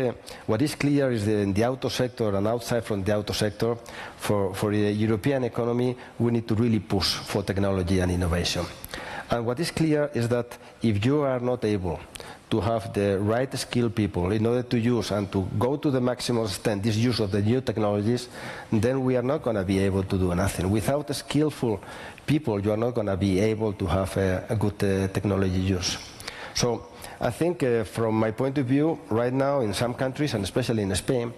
what is clear is that in the auto sector and outside from the auto sector, for the European economy, we need to really push for technology and innovation. And what is clear is that if you are not able to have the right skilled people in order to use and to go to the maximum extent this use of the new technologies, then we are not going to be able to do nothing. Without skillful people, you are not going to be able to have a good technology use. So I think from my point of view, right now in some countries, and especially in Spain,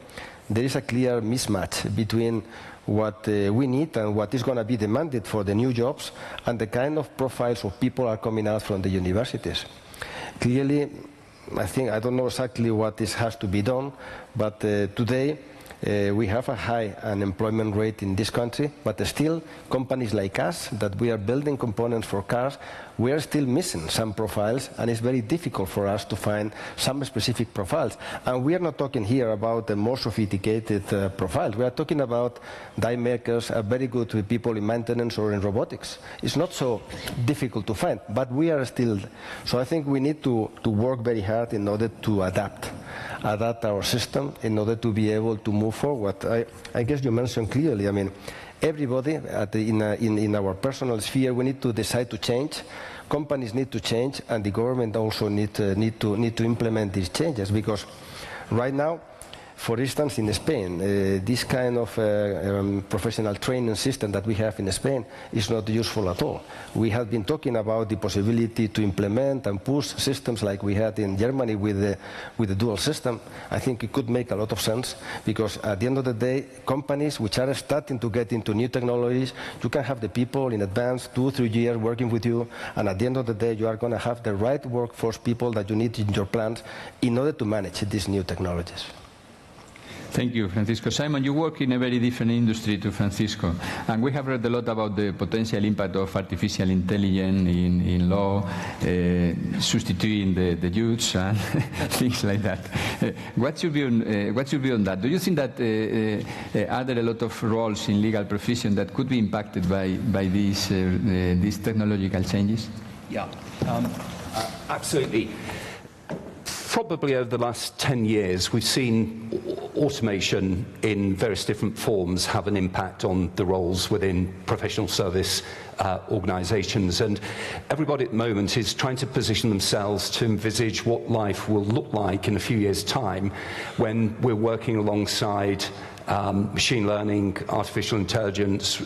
there is a clear mismatch between what we need and what is going to be demanded for the new jobs and the kind of profiles of people are coming out from the universities. Clearly, I don't know exactly what has to be done, but today we have a high unemployment rate in this country, but still companies like us, that we are building components for cars, we are still missing some profiles, and it's very difficult for us to find some specific profiles. And we are not talking here about the more sophisticated profiles. We are talking about die makers, very good people in maintenance or in robotics. It's not so difficult to find, but we are still. So I think we need to work very hard in order to adapt our system in order to be able to move forward. I guess you mentioned clearly, I mean, everybody in our personal sphere, we need to decide to change. Companies need to change, and the government also need to implement these changes, because right now, for instance, in Spain, this kind of professional training system that we have in Spain is not useful at all. We have been talking about the possibility to implement and push systems like we had in Germany with the dual system. I think it could make a lot of sense, because at the end of the day, companies which are starting to get into new technologies, you can have the people in advance 2 or 3 years working with you, and at the end of the day, you are going to have the right workforce people that you need in your plants in order to manage these new technologies. Thank you, Francisco. Simon, you work in a very different industry to Francisco, and we have read a lot about the potential impact of artificial intelligence in law, substituting the youths and things like that. What's your view on that? Do you think that are there a lot of roles in legal profession that could be impacted by these technological changes? Yeah, absolutely. Probably over the last 10 years, we've seen automation in various different forms have an impact on the roles within professional service organisations. And everybody at the moment is trying to position themselves to envisage what life will look like in a few years' time when we're working alongside machine learning, artificial intelligence,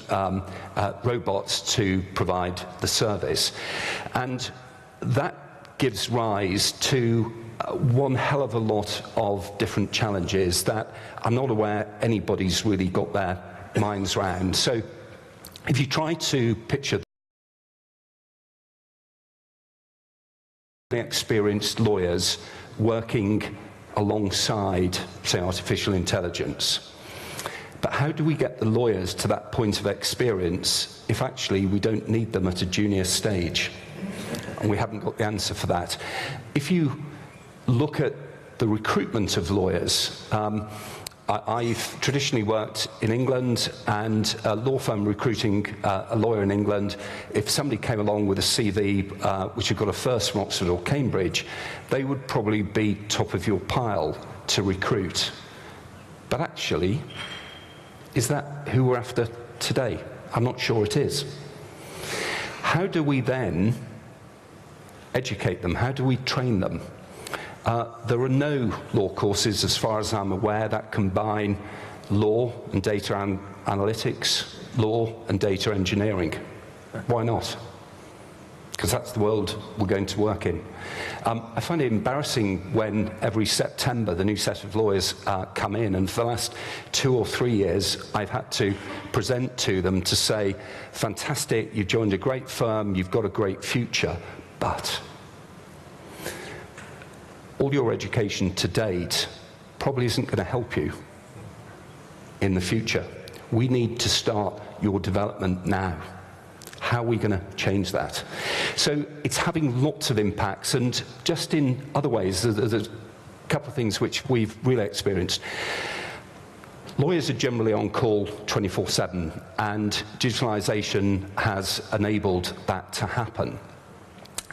robots to provide the service. And that gives rise to one hell of a lot of different challenges that I'm not aware anybody's really got their minds around. So if you try to picture experienced lawyers working alongside, say, artificial intelligence, but how do we get the lawyers to that point of experience if actually we don't need them at a junior stage? and we haven't got the answer for that. If you look at the recruitment of lawyers, I've traditionally worked in England, and a law firm recruiting a lawyer in England, if somebody came along with a CV which had got a first from Oxford or Cambridge, they would probably be top of your pile to recruit. But actually, is that who we're after today? I'm not sure it is. How do we then educate them? How do we train them? There are no law courses, as far as I'm aware, that combine law and data analytics, law and data engineering. Why not? Because that's the world we're going to work in. I find it embarrassing when every September the new set of lawyers come in, and for the last 2 or 3 years I've had to present to them to say, fantastic, you've joined a great firm, you've got a great future, but all your education to date probably isn't going to help you in the future. We need to start your development now. How are we going to change that? So it's having lots of impacts, and just in other ways, there's a couple of things which we've really experienced. Lawyers are generally on call 24/7, and digitalisation has enabled that to happen.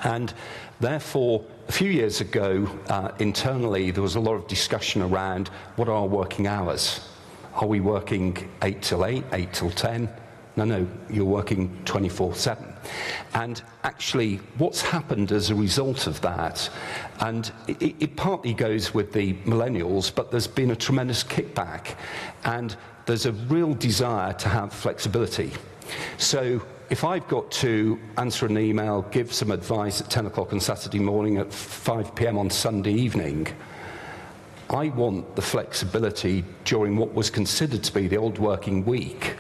And therefore, a few years ago, internally, there was a lot of discussion around what are our working hours. Are we working 8 till 8, 8 till 10? No, you're working 24/7. And actually, what's happened as a result of that, and it partly goes with the millennials, but there's been a tremendous kickback, and there's a real desire to have flexibility. So if I've got to answer an email, give some advice at 10 o'clock on Saturday morning, at 5 p.m. on Sunday evening, I want the flexibility during what was considered to be the old working week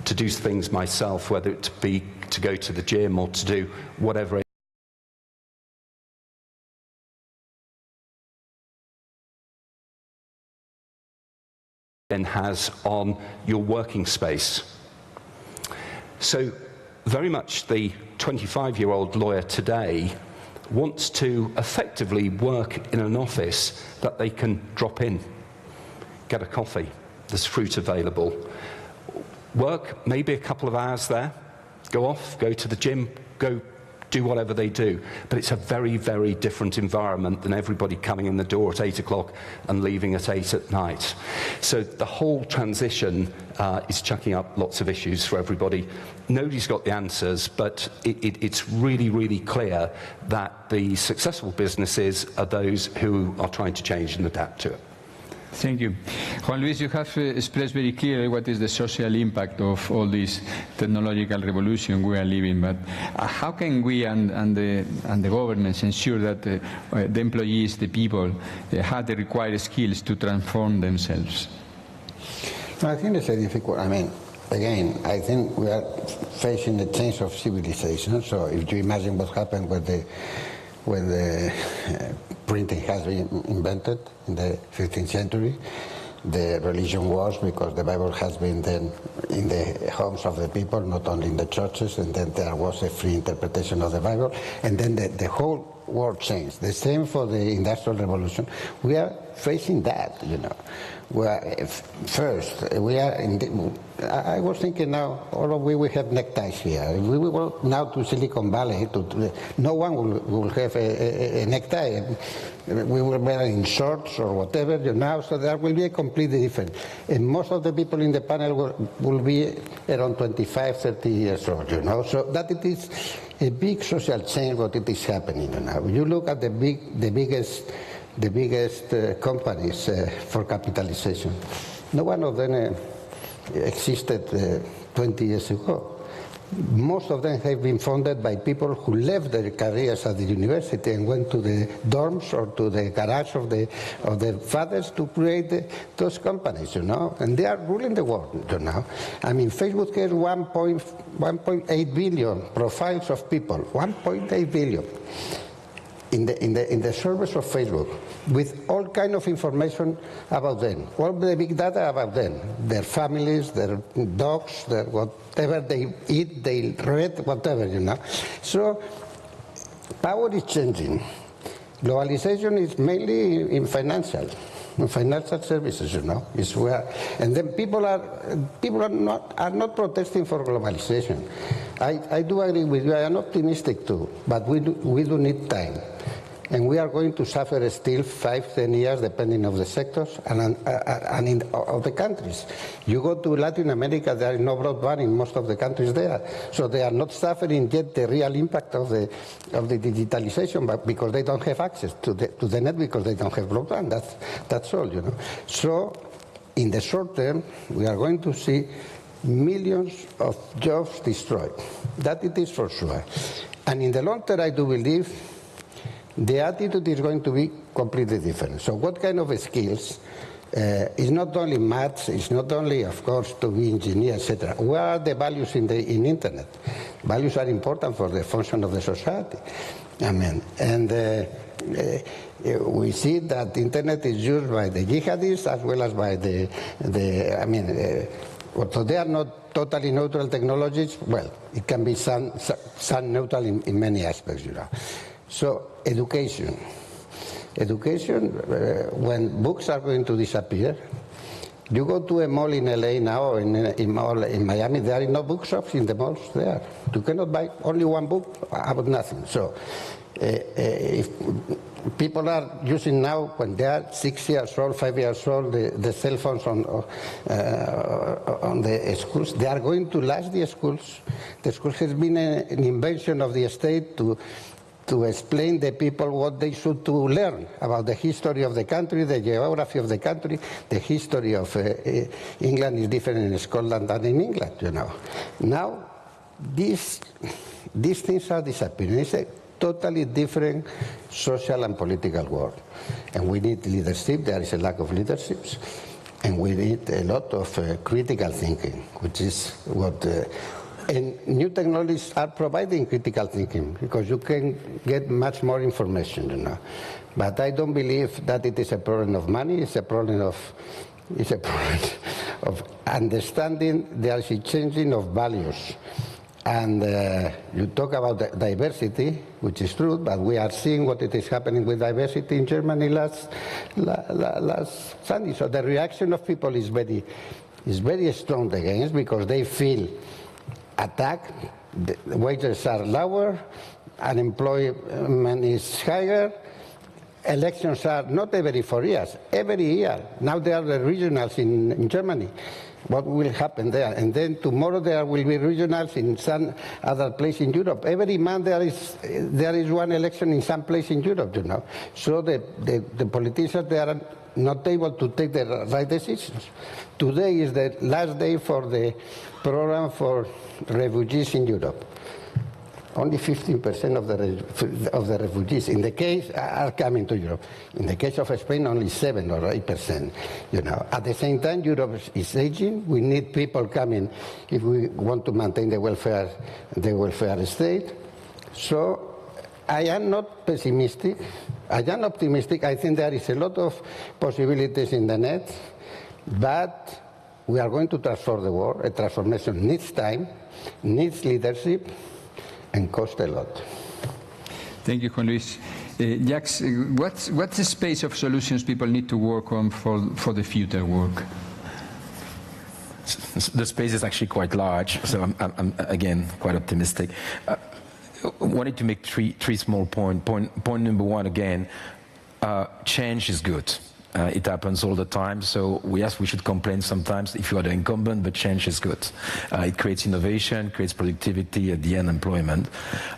to do things myself, whether it be to go to the gym or to do whatever it then has on your working space. So very much the 25-year-old lawyer today wants to effectively work in an office that they can drop in, get a coffee, there's fruit available, work maybe a couple of hours there, go off, go to the gym, go do whatever they do. But it's a very, very different environment than everybody coming in the door at 8 o'clock and leaving at 8 at night. So the whole transition is chucking up lots of issues for everybody. Nobody's got the answers, but it's really, really clear that the successful businesses are those who are trying to change and adapt to it. Thank you. Juan Luis, you have expressed very clearly what is the social impact of all this technological revolution we are living, but how can we and the governments ensure that the employees, the people, have the required skills to transform themselves? I think it's a difficult, again, I think we are facing a change of civilization, so if you imagine what happened when the printing has been invented in the 15th century, the religion wars, because the Bible has been then in the homes of the people, not only in the churches, and then there was a free interpretation of the Bible, and then the whole world changed. The same for the Industrial Revolution. We are facing that, First, we are I was thinking now, all of we have neckties here. If we go now to Silicon Valley, no one will have a necktie. We will wear in shorts or whatever, so that will be a completely different. And most of the people in the panel will be around 25, 30 years old, So that it is a big social change what it is happening, You look at the biggest companies for capitalization. No one of them existed 20 years ago. Most of them have been founded by people who left their careers at the university and went to the dorms or to the garage of their fathers to create those companies, and they are ruling the world, Facebook has 1.8 billion profiles of people, 1.8 billion. In the servers of Facebook, with all kind of information about them, all the big data about them, their families, their dogs, whatever they eat, they read, whatever, So Power is changing. Globalization is mainly in financial services, is where, and then people are not protesting for globalization. I do agree with you. I am optimistic too, but we do need time, and we are going to suffer still 5-10 years, depending on the sectors and of the countries. You go to Latin America, there is no broadband in most of the countries there, so they are not suffering yet the real impact of the digitalization, but because they don't have access to the net, because they don't have broadband. That's all, So, in the short term, we are going to see millions of jobs destroyed. That it is for sure. And in the long term, I do believe the attitude is going to be completely different. So what kind of skills? It's not only maths, it's not only, of course, to be engineer, etc. Where are the values in internet? Values are important for the function of the society. And we see that internet is used by the jihadists as well as by so they are not totally neutral technologies. Well, it can be some neutral in many aspects, So, education. When books are going to disappear, you go to a mall in LA now, or in Miami, there are no bookshops in the malls there. You cannot buy only one book about nothing. So, if people are using now, when they are 6 years old, 5 years old, the cell phones on the schools, they are going to last the schools. The school has been an invention of the state to explain the people what they should to learn about the history of the country, the geography of the country. The history of England is different in Scotland than in England, Now, these things are disappearing. It's a totally different social and political world. And we need leadership. There is a lack of leaderships. And we need a lot of critical thinking, which is what... and new technologies are providing critical thinking, because you can get much more information, But I don't believe that it is a problem of money. It's a problem of understanding. There is a changing of values. And you talk about diversity, which is true, but we are seeing what it is happening with diversity in Germany last Sunday. So the reaction of people is very strong against, because they feel attacked, the wages are lower, unemployment is higher, elections are not every 4 years, every year. Now there are the regionals in Germany. What will happen there? And then tomorrow there will be regionals in some other place in Europe. Every month there is one election in some place in Europe, So the politicians, they are not able to take the right decisions. Today is the last day for the program for refugees in Europe. Only 15% of the refugees in the case are coming to Europe. In the case of Spain, only 7 or 8%. At the same time, Europe is aging. We need people coming if we want to maintain the welfare state. So I am not pessimistic. I am optimistic. I think there is a lot of possibilities in the net, but we are going to transform the world. A transformation needs time, needs leadership, and cost a lot. Thank you, Juan Luis. Jacques, what's the space of solutions people need to work on for the future work? The space is actually quite large, so I'm again quite optimistic. Wanted to make three small points. Point number one, again, change is good. It happens all the time, so yes, we should complain sometimes if you are the incumbent, but change is good. It creates innovation, creates productivity, at the end, employment.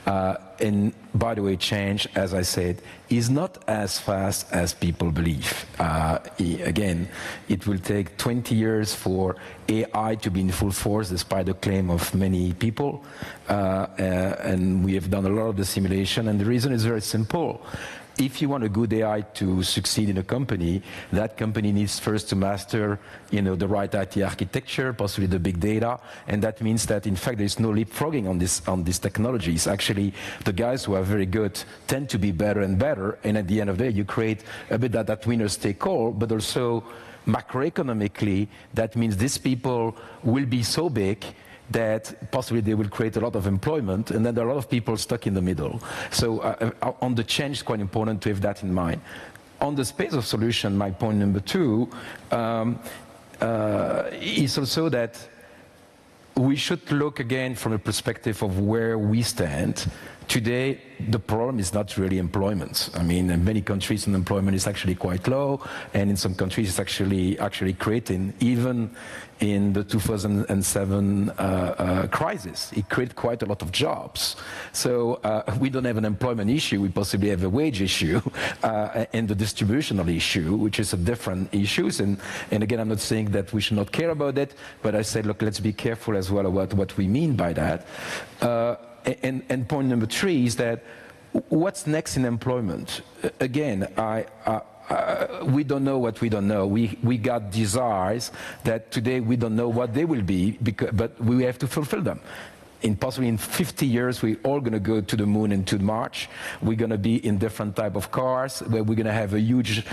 And by the way, change, as I said, is not as fast as people believe. Again, it will take 20 years for AI to be in full force, despite the claim of many people. And we have done a lot of the simulation, and the reason is very simple. If you want a good AI to succeed in a company, that company needs first to master, the right IT architecture, possibly the big data, and that means that, in fact, there is no leapfrogging on this technology. It's actually the guys who are very good tend to be better and better, and at the end of the day, you create a bit that winners take all, but also macroeconomically, that means these people will be so big that possibly they will create a lot of employment, and then there are a lot of people stuck in the middle. So on the change, it's quite important to have that in mind. On the space of solution, my point number 2 is also that we should look again from a perspective of where we stand. Today, the problem is not really employment. I mean, in many countries, unemployment is actually quite low, and in some countries, it's actually creating, even in the 2007 crisis, it created quite a lot of jobs. So we don't have an employment issue, we possibly have a wage issue and the distributional issue, which is a different issue. And again, I'm not saying that we should not care about it, but I said, look, let's be careful as well about what we mean by that. And point number 3 is that what's next in employment? Again, we don't know what we don't know. We got desires that today we don't know what they will be, but we have to fulfill them. Possibly in 50 years, we're all going to go to the moon and to Mars. We're going to be in different type of cars, where we're going to have a huge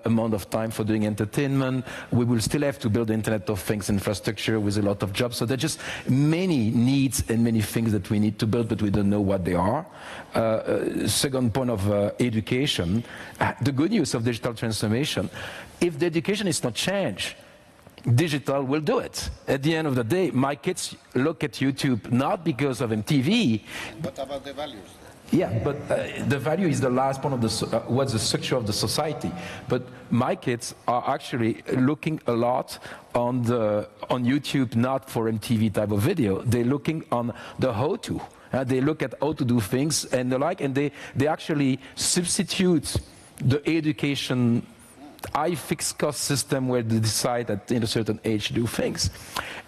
amount of time for doing entertainment. We will still have to build Internet of Things infrastructure with a lot of jobs. So there are just many needs and many things that we need to build, but we don't know what they are. Second point of education, the good news of digital transformation, if the education is not changed, digital will do it. At the end of the day, my kids look at YouTube not because of MTV. What about the values? Yeah, but the value is the last part of what's the structure of the society. But my kids are actually looking a lot on YouTube, not for MTV type of video. They're looking on the how-to. They look at how to do things and the like, and they actually substitute the education high fixed cost system where they decide that in a certain age to do things.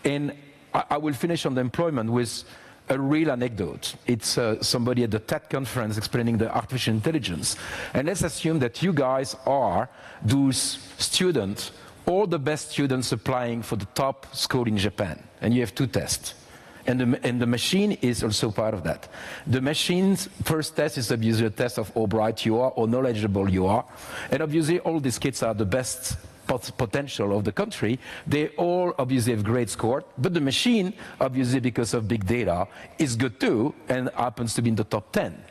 And I will finish on the employment with a real anecdote. It's somebody at the TED conference explaining the artificial intelligence. And let's assume that you guys are those students, all the best students applying for the top school in Japan. And you have 2 tests. And the machine is also part of that. The machine's first test is obviously a test of how bright you are or knowledgeable you are. And obviously all these kids are the best potential of the country. They all obviously have great score, but the machine, obviously because of big data, is good too and happens to be in the top 10.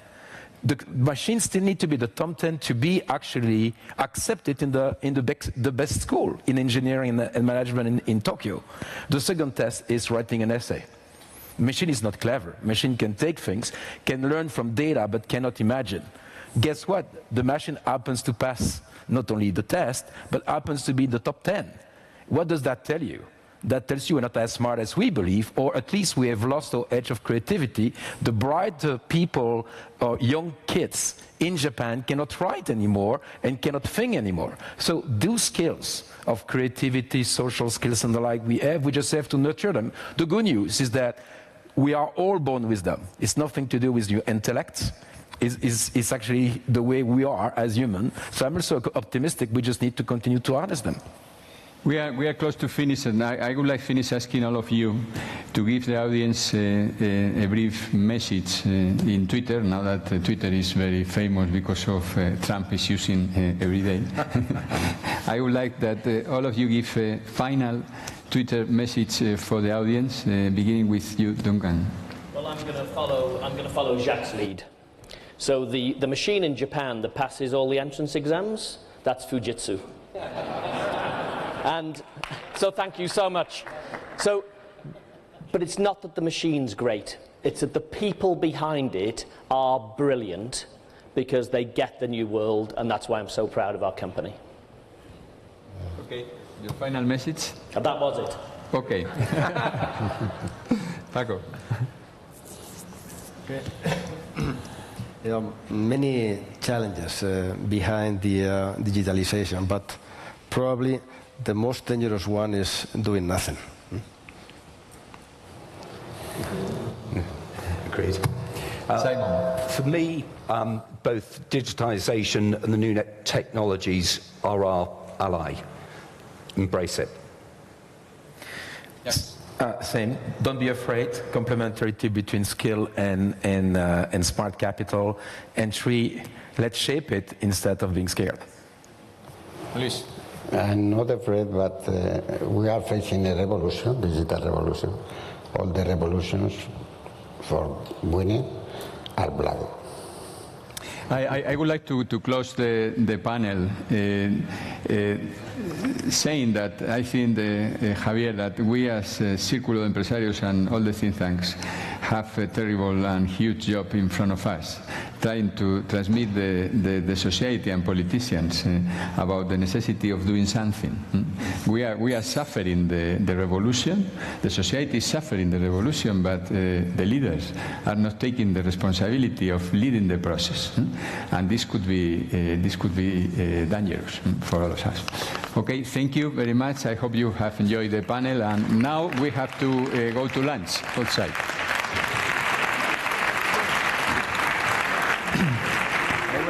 The machines still need to be the top 10 to be actually accepted in the best school in engineering and management in Tokyo. The second test is writing an essay. Machine is not clever. Machine can take things, can learn from data, but cannot imagine. Guess what? The machine happens to pass not only the test, but happens to be in the top 10. What does that tell you? That tells you we're not as smart as we believe, or at least we have lost our edge of creativity. The bright people or young kids in Japan cannot write anymore and cannot think anymore. So those skills of creativity, social skills and the like we just have to nurture them. The good news is that we are all born with them. It's nothing to do with your intellect. It's actually the way we are as humans. So I'm also optimistic. We just need to continue to harness them. We are close to finish, and I would like to finish asking all of you to give the audience a brief message in Twitter, now that Twitter is very famous because of Trump is using every day. I would like that all of you give a final Twitter message for the audience, beginning with you, Duncan. Well, I'm going to follow Jacques' lead. So the machine in Japan that passes all the entrance exams, that's Fujitsu. And so thank you so much. So, but it's not that the machine's great. It's that the people behind it are brilliant because they get the new world, and that's why I'm so proud of our company. Okay, your final message? And that was it. Okay. Paco. Okay. There are many challenges behind the digitalization, but probably the most dangerous one is doing nothing. Agreed. Simon. For me, both digitization and the new technologies are our ally. Embrace it. Yes. Same. Don't be afraid. Complementarity between skill and smart capital. And 3, let's shape it instead of being scared. Please. I'm not afraid, but we are facing a revolution, digital revolution. all the revolutions for winning are blood. I would like to close the panel saying that I think, Javier, that we as Círculo de Empresarios and all the think tanks have a terrible and huge job in front of us, trying to transmit the society and politicians about the necessity of doing something. We are suffering the revolution, the society is suffering the revolution, but the leaders are not taking the responsibility of leading the process. And this could be dangerous for all of us. Okay, thank you very much. I hope you have enjoyed the panel, and now we have to go to lunch outside.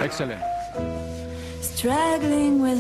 Excellent. Struggling with